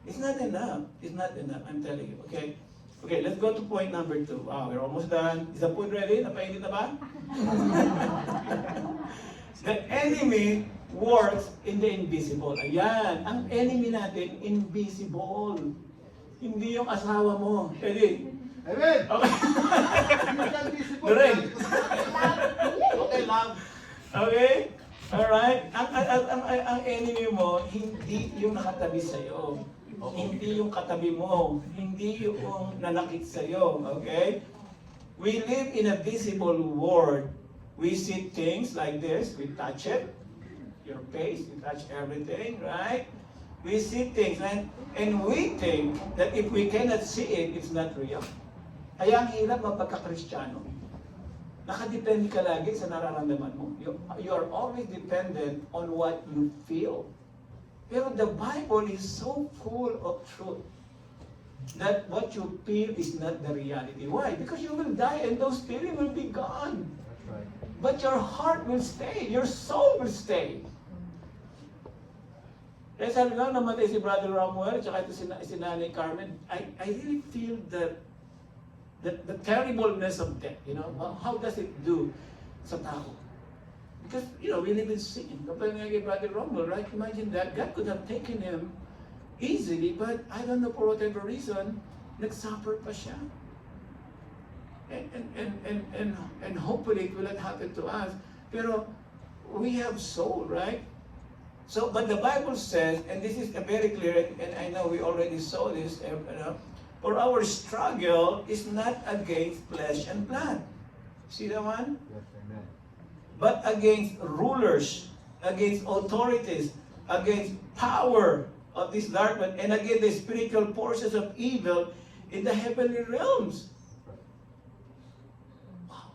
It's not enough. It's not enough, I'm telling you, okay? Okay, let's go to point number 2. Wow, we're almost done. Is the food ready? Napainit na ba? The enemy works in the invisible. Ayan, ang enemy natin, invisible. Hindi yung asawa mo. Ready? Amen! Okay. Direct. Direct. Okay lang. Okay? Alright? Ang enemy mo, hindi yung nakatabi sa'yo. Hindi yung katabi mo. Hindi yung nanakit sa'yo. Okay? We live in a visible world. We see things like this. We touch it. your face, you touch everything, right? We see things and we think that if we cannot see it, it's not real. Kaya ang hirap mapagka-Kristiyano. Nakadepende ka lagi sa nararamdaman mo. You are always dependent on what you feel. Pero the Bible is so full of truth that what you feel is not the reality. Why? Because you will die and those feelings will be gone. That's right. But your heart will stay. Your soul will stay. Kaya sabi nga, namatay si Brother Ramuel at saka ito si Nanay Carmen, I really feel that the terribleness of death, you know, how does it do sa tao? Because, you know, we live in sin. Kapag nga kay Brother Ramuel, right? Imagine that, God could have taken him easily, but I don't know for whatever reason, nagsuffer pa siya. And hopefully it will not happen to us. Pero we have soul, right? So, but the Bible says, and this is very clear, and I know we already saw this, for our struggle is not against flesh and blood. See that one? Yes, amen. But against rulers, against authorities, against power of this darkness, and against the spiritual forces of evil in the heavenly realms. Wow.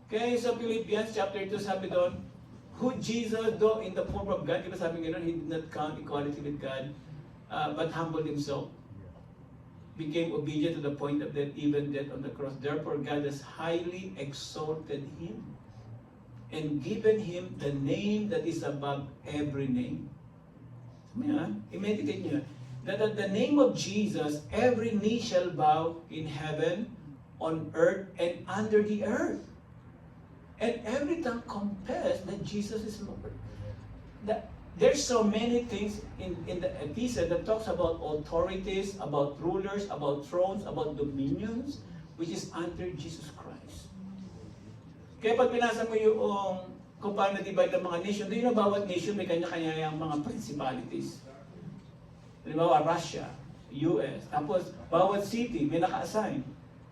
Kaya sa Philippians chapter 2 sabi doon, who Jesus, though in the form of God, di ba sabi gano'n, he did not count equality with God, but humbled himself, became obedient to the point of death, even death on the cross. Therefore, God has highly exalted him and given him the name that is above every name. I-meditate nyo, that at the name of Jesus, every knee shall bow in heaven, on earth, and under the earth. And every tongue confess that Jesus is Lord. There's so many things in the epistle that talks about authorities, about rulers, about thrones, about dominions, which is under Jesus Christ. Kaya pag pinasa mo yung kung paano divide ang mga nation, do you know bawat nation may kanya-kanya yung mga principalities. Halimbawa, Russia, US, tapos bawat city may naka-assign.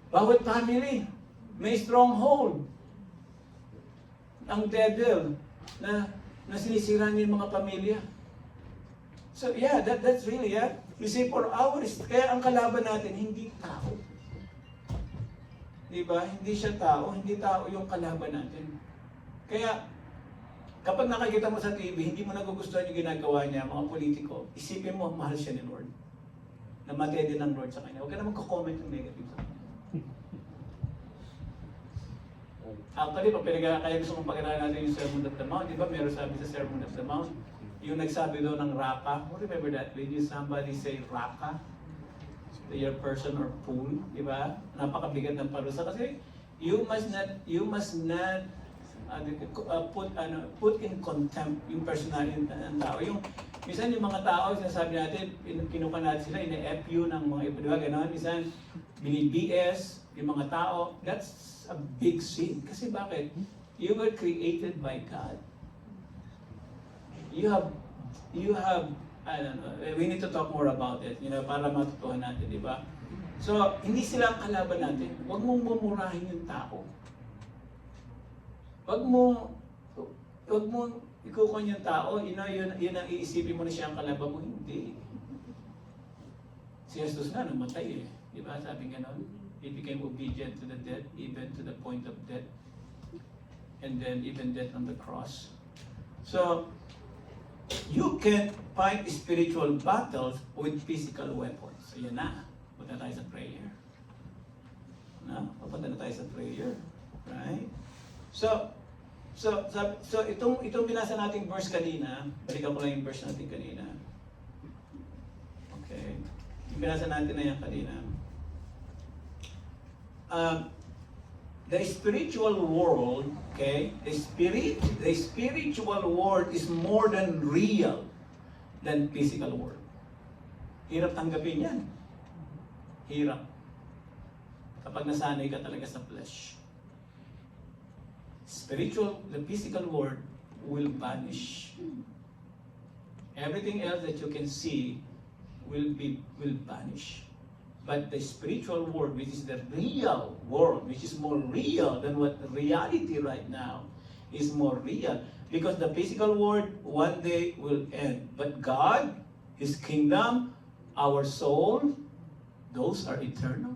Bawat family may stronghold. Ang devil na sinisira niya yung mga pamilya. So yeah, that's really You see, for hours, kaya ang kalaban natin, hindi tao. Diba? Hindi siya tao, hindi tao yung kalaban natin. Kaya, kapag nakikita mo sa TV, hindi mo nagugustuhan yung ginagawa niya, mga politiko, isipin mo, mahal siya ni Lord. Namatay din ng Lord sa kanya. Huwag ka naman comment ng negative sa kanya. Actually, kaya gusto kong pag-aralan natin yung Sermon of the Mount. Di ba meron sabi sa Sermon of the Mount? Yung nagsabi doon ng raka. Remember that? Did somebody say raka? Your person or fool? Di ba? Napakabigat ng parusa. Kasi you must not put in contempt yung personality ng tao. Minsan yung mga tao, sinasabi natin, kinuha natin sila, ina-FU ng mga iba. Di ba? Ganon. Minsan, bini-BS yung mga tao. That's a big sin. Kasi bakit? You were created by God. You have, I don't know, we need to talk more about it, para matutuhan natin, di ba? So, hindi sila ang kalaban natin. Huwag mong mumurahin yung tao. Huwag mo ikukon yung tao, yun ang iisipin mo na siya ang kalaban mo. Hindi. Si Jesus nga namatay eh. Di ba? Sabi ganon. He became obedient to the death, even to the point of death. And then even death on the cross. So, you can fight spiritual battles with physical weapons. So yan na. Punta tayo sa prayer. Papunta na tayo sa prayer. Right? So itong binasa nating verse kanina, balikan ko lang yung verse natin kanina. Okay. Yung binasa natin na yan kanina. The spiritual world, okay? The spiritual world is more than real than physical world. Hirap tanggapin yan. Hirap. Kapag nasanay ka talaga sa flesh. The physical world will vanish. Everything else that you can see will vanish. But the spiritual world, which is the real world, which is more real than what reality right now, is more real. Because the physical world one day will end. But God, His kingdom, our soul, those are eternal.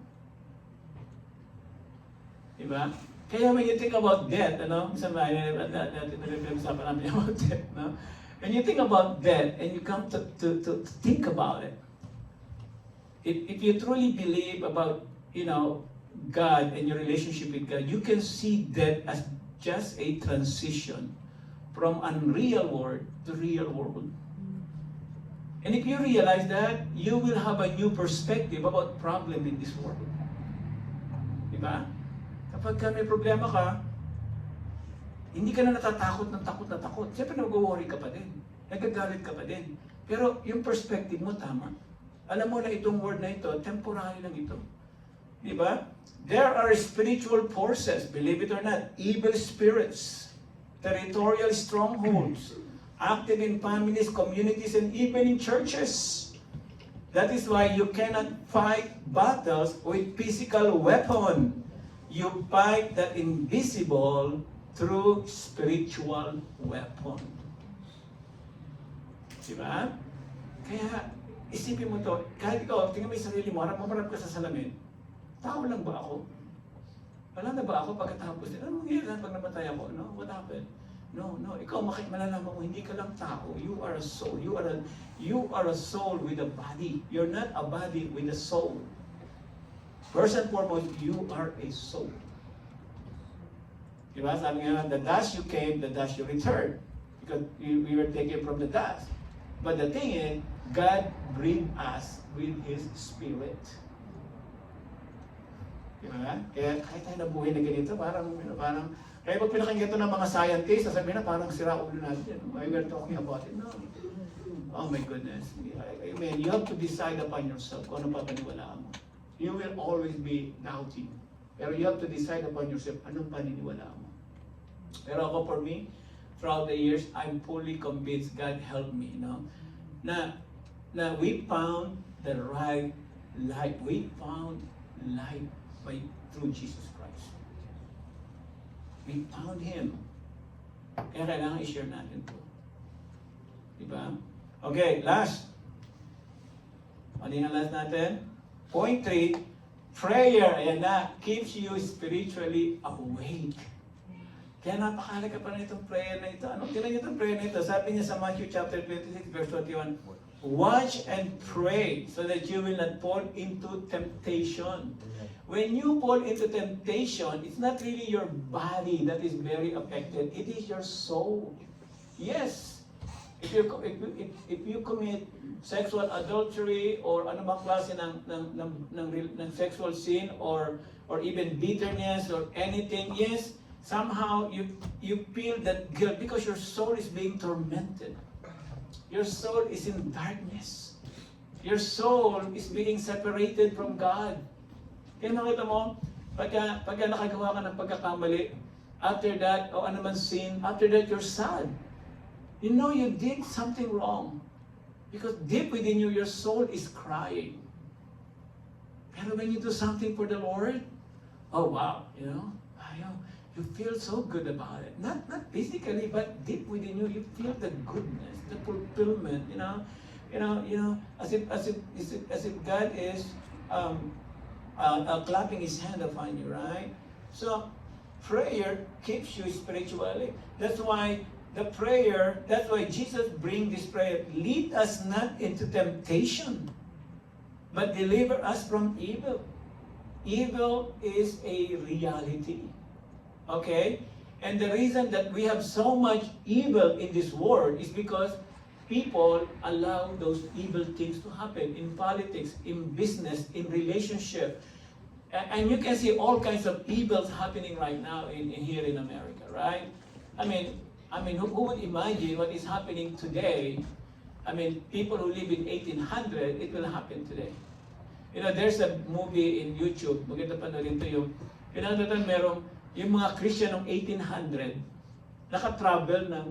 Diba? Kaya when you think about death, minsan usapan namin about death, no? When you think about death and you come to think about it, if you truly believe about, God and your relationship with God, you can see death as just a transition from unreal world to real world. And if you realize that, you will have a new perspective about problem in this world. Diba? Kapag may problema ka, hindi ka na natatakot ng takot na takot. Siyempre nag-worry ka pa din. Nagagalit ka pa din. Pero yung perspective mo tama. Alam mo na itong word na ito, temporary lang ito. Diba? There are spiritual forces, believe it or not, evil spirits, territorial strongholds, active in families, communities, and even in churches. That is why you cannot fight battles with physical weapon. You fight that invisible through spiritual weapon. Diba? Kaya, isipin mo to, kahit ikaw, tingnan mo yung sarili mo, harap ka sa salamin, tao lang ba ako? Wala na ba ako pagkatapos? Ano mangyayari pag namatay ako? No? What happened? No. Ikaw malalaman mo, hindi ka lang tao. You are a soul. You are a soul with a body. You're not a body with a soul. First and foremost, you are a soul. Diba? Sabi nga, the dust you came, the dust you return. Because we were taken from the dust. But the thing is, God breathed us with His Spirit. Diba? Kaya kahit tayo nabuhay na ganito, parang, kaya pag pinakinggan ito ng mga scientists, sasabihin na parang sira ulo natin. Why we're talking about it? No. Oh my goodness. I mean, you have to decide upon yourself kung ano papaniwalaan mo. You will always be doubting. Pero you have to decide upon yourself, anong paniniwalaan mo. Pero ako, for me, throughout the years, I'm fully convinced God helped me, na we found the right life. We found life through Jesus Christ. We found Him. Kaya kailangan i-share natin po. Diba? Okay, last. Ano yung last natin? Point 3, prayer, ayan na, keeps you spiritually awake. Kaya napakahalaga pa na itong prayer na ito. Ano? Tingnan niyo itong prayer na ito. Sabi niya sa Matthew chapter 26, verse 21, watch and pray so that you will not fall into temptation. When you fall into temptation, it's not really your body that is very affected. It is your soul. Yes. If you commit sexual adultery or anumang klase ng sexual sin or even bitterness or anything, yes, somehow you feel that guilt because your soul is being tormented. Your soul is in darkness. Your soul is being separated from God. Kaya makita mo, pagka nakagawa ka ng pagkakamali, after that, o anuman sin, after that you're sad. You know you did something wrong. Because deep within you, your soul is crying. Pero when you do something for the Lord, oh wow, you feel so good about it. Not physically, but deep within you, you feel the goodness, the fulfillment. As if God is clapping His hand upon you, right? So prayer keeps you spiritually. That's why Jesus brings this prayer. Lead us not into temptation, but deliver us from evil. Evil is a reality. Okay? And the reason that we have so much evil in this world is because people allow those evil things to happen in politics, in business, in relationship. And you can see all kinds of evils happening right now here in America, right? I mean, who would imagine what is happening today? I mean, people who live in 1800, it will happen today. There's a movie in YouTube, maganda panoorin ito merong yung mga Christian ng 1800, naka-travel ng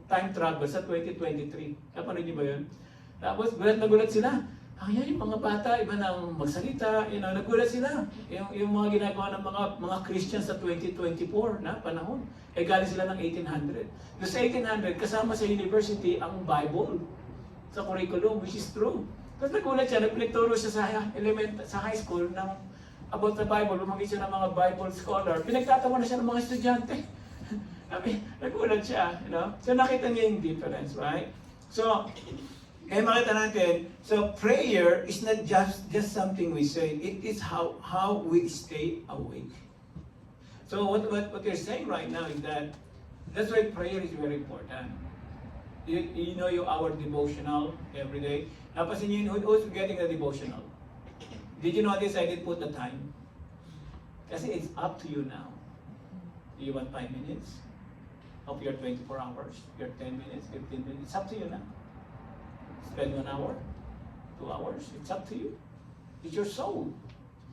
time travel sa 2023. Napanood niyo ba yun? Tapos, gulat na gulat sila. Kaya yung mga bata, iba nang magsalita, nagulat sila. Yung mga ginagawa ng mga Christians sa 2024 na panahon, galing sila ng 1800. Doon sa 1800, kasama sa university ang Bible sa curriculum, which is true. Tapos nagulat siya, nagpinagturo siya sa high school ng about the Bible, lumagay siya ng mga Bible scholar. Pinagtatawa na siya ng mga estudyante. Nagulat siya, So nakita niya yung difference, right? So, makita natin, so prayer is not just something we say, it is how we stay awake. So what you're saying right now is that's why prayer is very important. You know our devotional every day. Napasin niyo who's getting the devotional? Did you notice I didn't put the time? Kasi it's up to you now. Do you want 5 minutes of your 24 hours? Your 10 minutes, 15 minutes? It's up to you now. Spend 1 hour, 2 hours, it's up to you. It's your soul.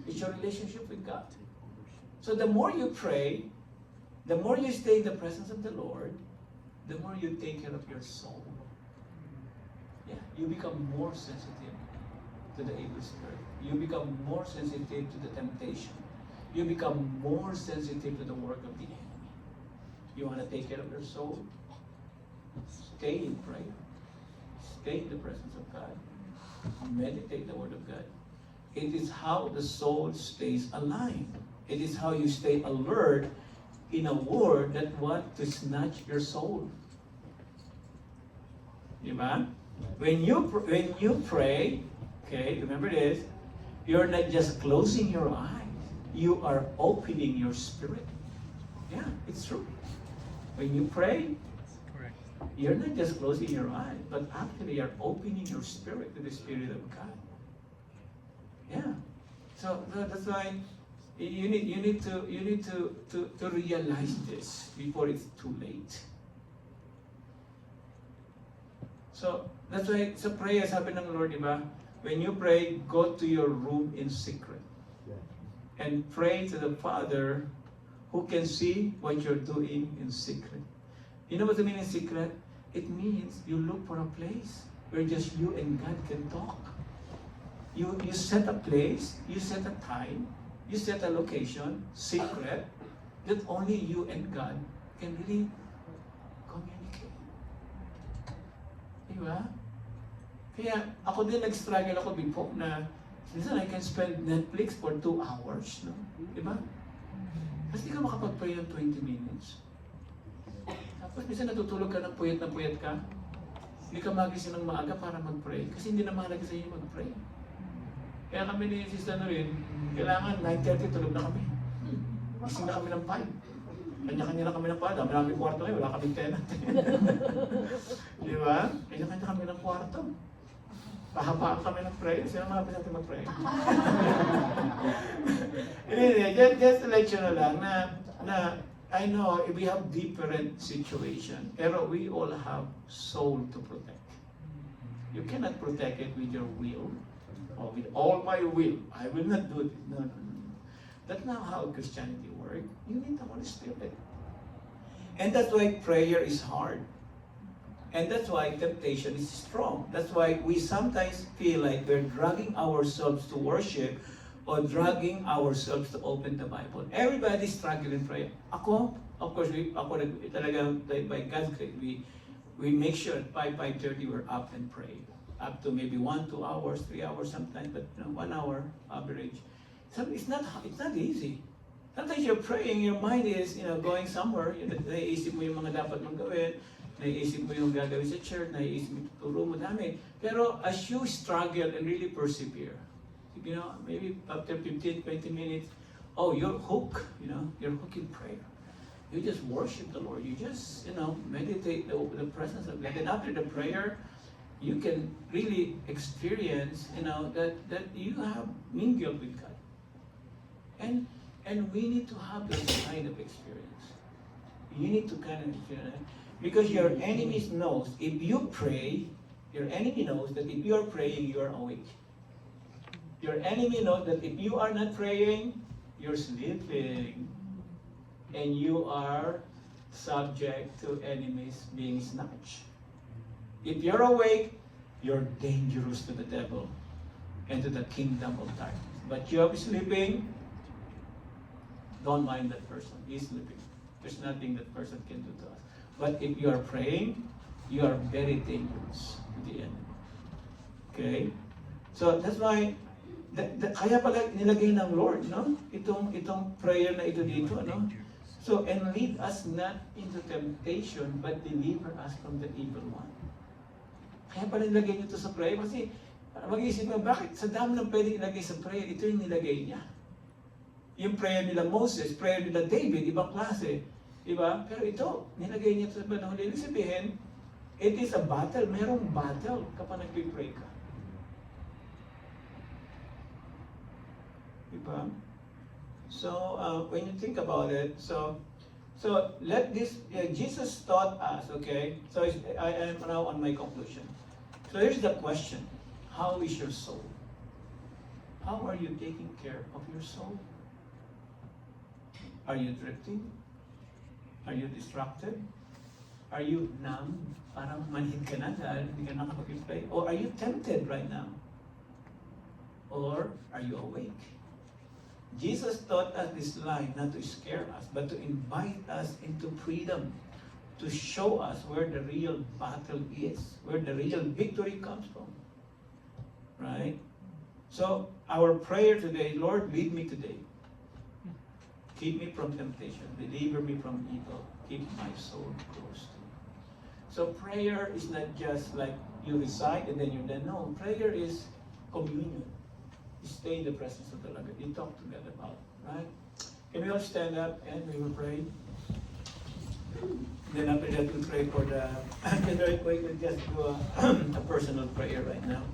It's your relationship with God. So the more you pray, the more you stay in the presence of the Lord, the more you take care of your soul. Yeah, you become more sensitive to the evil spirit. You become more sensitive to the temptation. You become more sensitive to the work of the enemy. You want to take care of your soul? Stay in prayer. Stay in the presence of God. Meditate the Word of God. It is how the soul stays alive. It is how you stay alert in a word that want to snatch your soul. Diba? When you pray, okay, remember this, you're not just closing your eyes. You are opening your spirit. Yeah, it's true. When you pray, you're not just closing your eyes, but actually you're opening your spirit to the Spirit of God. Yeah. So that's why you need to realize this before it's too late. So that's why sa prayer, sabi ng Lord, diba? When you pray, go to your room in secret and pray to the Father who can see what you're doing in secret. You know what I mean in secret? It means you look for a place where just you and God can talk. You set a place, you set a time, you set a location, secret, that only you and God can really communicate. Diba? Kaya ako din nag-struggle ako before na minsan I can spend Netflix for 2 hours. No? Diba? Kasi di ka makapag-pray ng 20 minutes. Tapos minsan natutulog ka ng puyat na puyat ka. Hindi ka magising ng maaga para mag-pray. Kasi hindi na mahalaga sa iyo mag-pray. Kaya kami ni Sister Noreen, kailangan 9:30 tulog na kami. Gising na kami ng 5. Kanya-kanya na kami ng kwarto. Dami namin kwarto ngayon, wala kaming tenant. Di ba? Kanya-kanya kami ng kwarto. Pahabaan kami ng prayer. Sino mga natin mag-pray? Just to let you know lang na I know we have different situation, pero we all have soul to protect. You cannot protect it with your will or with all my will. I will not do it. No. That's not how Christianity works. You need the Holy Spirit. And that's why prayer is hard. And that's why temptation is strong. That's why we sometimes feel like we're dragging ourselves to worship or dragging ourselves to open the Bible. Everybody's struggling in prayer. Ako, of course, talaga by God's grace, we make sure at 5:30 we're up and pray. Up to maybe 1, 2 hours, 3 hours sometimes, but 1 hour average. So it's not easy. Sometimes you're praying, your mind is going somewhere. Naiisip mo yung mga dapat mong gawin, naiisip mo yung gagawin sa church, naiisip mo yung tuturo mo, dami. Pero as you struggle and really persevere, maybe after 15, 20 minutes, you're hooked, you're hooked in prayer. You just worship the Lord. You just, meditate the presence of God. And after the prayer, you can really experience, that you have mingled with God. And we need to have this kind of experience. You need to kind of experience it. Because your enemy knows, if you pray, your enemy knows that if you are praying, you are awake. Your enemy knows that if you are not praying, you're sleeping. And you are subject to enemies being snatched. If you're awake, you're dangerous to the devil. into the kingdom of darkness. But you are sleeping, don't mind that person. He's sleeping. There's nothing that person can do to us. But if you are praying, you are very dangerous to the enemy. Okay? So that's why, kaya pala nilagay ng Lord, no? Itong prayer na ito dito, no? So, and lead us not into temptation, but deliver us from the evil one. Kaya pala nilagay niyo ito sa prayer, kasi mag-iisip mo, bakit sa dami ng pwedeng ilagay sa prayer, ito yung nilagay niya. Yung prayer nila Moses, prayer nila David, ibang klase. Diba? Pero ito, nilagay niya ito sa panahon. Ibig sabihin, it is a battle. Merong battle kapag nag-pray ka. Diba? So, when you think about it, so let this, Jesus taught us, okay? So I am now on my conclusion. So here's the question. How is your soul? How are you taking care of your soul? Are you drifting? Are you distracted? Are you numb? Parang manhid ka na dahil hindi ka nakapag-pray? Or are you tempted right now? Or are you awake? Jesus taught us this line not to scare us, but to invite us into freedom, to show us where the real battle is, where the real victory comes from. Right? So, our prayer today, Lord, lead me today. Keep me from temptation. Deliver me from evil. Keep my soul close to you. So prayer is not just like you recite and then you're done. No, prayer is communion. You stay in the presence of the Lord. You talk together about it, right? Can we all stand up and we will pray? Then after that, we'll pray for the... Very quick, we'll just do a personal prayer right now.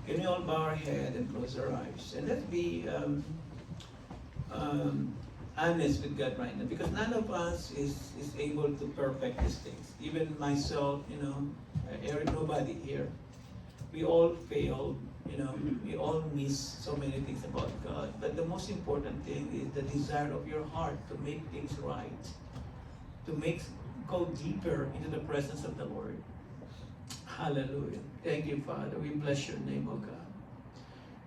Can we all bow our head and close our eyes? And let's be... honest with God right now, because none of us is able to perfect these things. Even myself, Eric, nobody here. We all fail, we all miss so many things about God. But the most important thing is the desire of your heart to make things right, to go deeper into the presence of the Lord. Hallelujah. Thank you, Father. We bless your name, O God.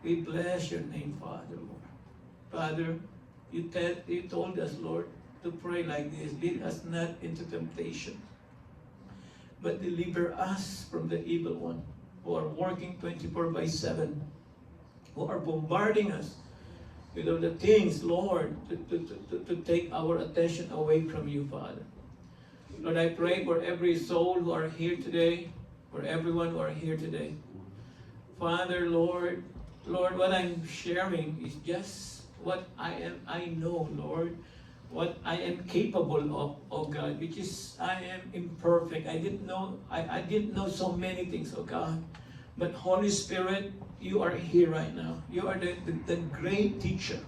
We bless your name, Father, Lord. Father, you told us, Lord, to pray like this. Lead us not into temptation, but deliver us from the evil one, who are working 24/7, who are bombarding us with all the things, Lord, to take our attention away from you, Father. Lord, I pray for every soul who are here today, for everyone who are here today. Father, Lord, what I'm sharing is just what I know, Lord, what I am capable of, oh God, which is I am imperfect. I didn't know so many things, oh God. But Holy Spirit, you are here right now. You are the great teacher.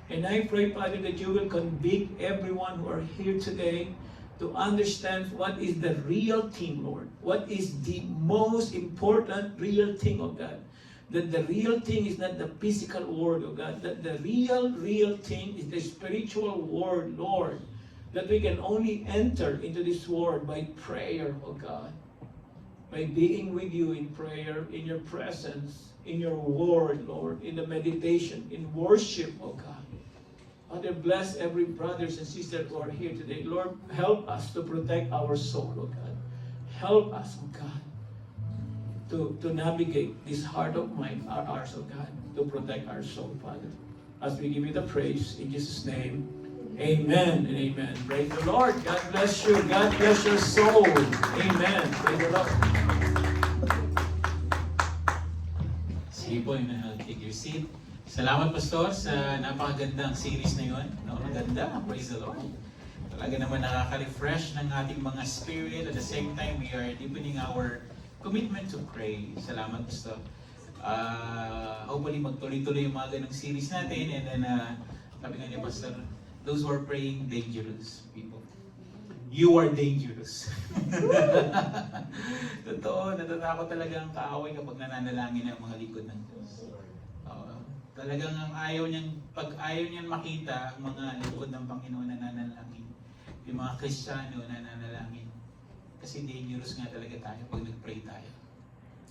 And I pray, Father, that you will convict everyone who are here today to understand what is the real thing, Lord. What is the most important real thing, oh God. That the real thing is not the physical word, oh God. That the real thing is the spiritual word, Lord. That we can only enter into this word by prayer, oh God. By being with you in prayer, in your presence, in your word, Lord, in the meditation, in worship, oh God. Father, bless every brothers and sisters who are here today. Lord, help us to protect our soul, oh God. Help us, oh God, to navigate this heart of mine, ours, oh God, to protect our soul, Father. As we give you the praise, in Jesus' name, amen and amen. Praise the Lord. God bless you. God bless your soul. Amen. Praise the Lord. Sige po, take your seat. Salamat, Pastor, sa napakagandang series na yun. Maganda. Praise the Lord. Talaga naman nakaka-refresh ng ating mga spirit. At the same time, we are deepening our commitment to pray. Salamat, Pastor. Hopefully, magtuloy-tuloy yung mga ganong series natin. And then, sabi nga niya, Pastor, those who are praying, dangerous people. You are dangerous. Totoo, natatakot talaga ang kaaway kapag nananalangin ang mga likod ng Diyos. Talagang pag ayaw niyang makita ang mga likod ng Panginoon na nananalangin, yung mga Kristiyano na nananalangin. Kasi dangerous nga talaga tayo pag nag-pray tayo.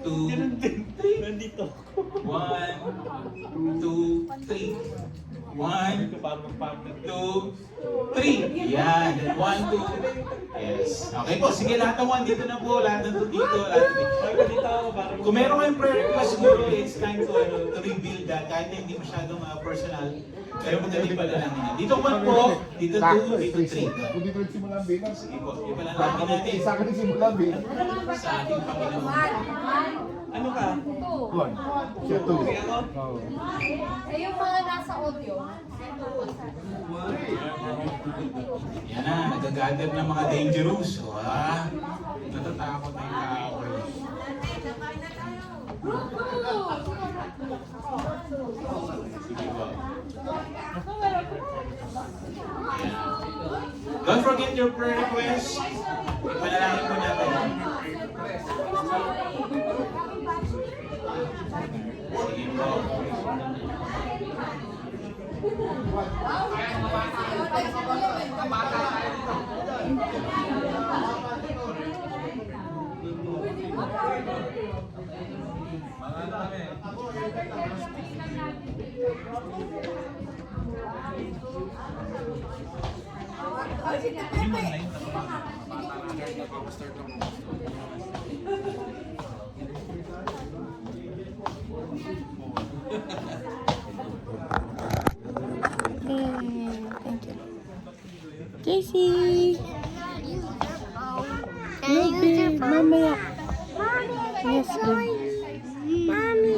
2, 3. Nandito. 1, 2, 3. 1, 2, 3. Yan. Then 1, 2. Yes. Okay po. Sige, lahat ng 1 dito na po. Lahat ng 2 dito. Lahat ng 2. Kung meron kayong prayer request, siguro it's time to reveal that. Kahit na hindi masyadong personal. Pero magaling pala lang yan. Dito 1 po. Dito 2. Dito 3. Kung dito nagsimula ang bilang, Sige po. Ipalalaki natin sa akin nagsimula ang bilang. sa ating Panginoon. Ano ka? One. Siya two. Oo. Eh, yung mga nasa audio. Yan na. Nagagather ng mga dangerous. Natatakot na yung kaaway. Sige po. Don't forget your prayer request. Ipanalangin po natin. Sige po. Thank you. JC! Can I use your phone? Mamaya. Mommy, Yes, Mommy.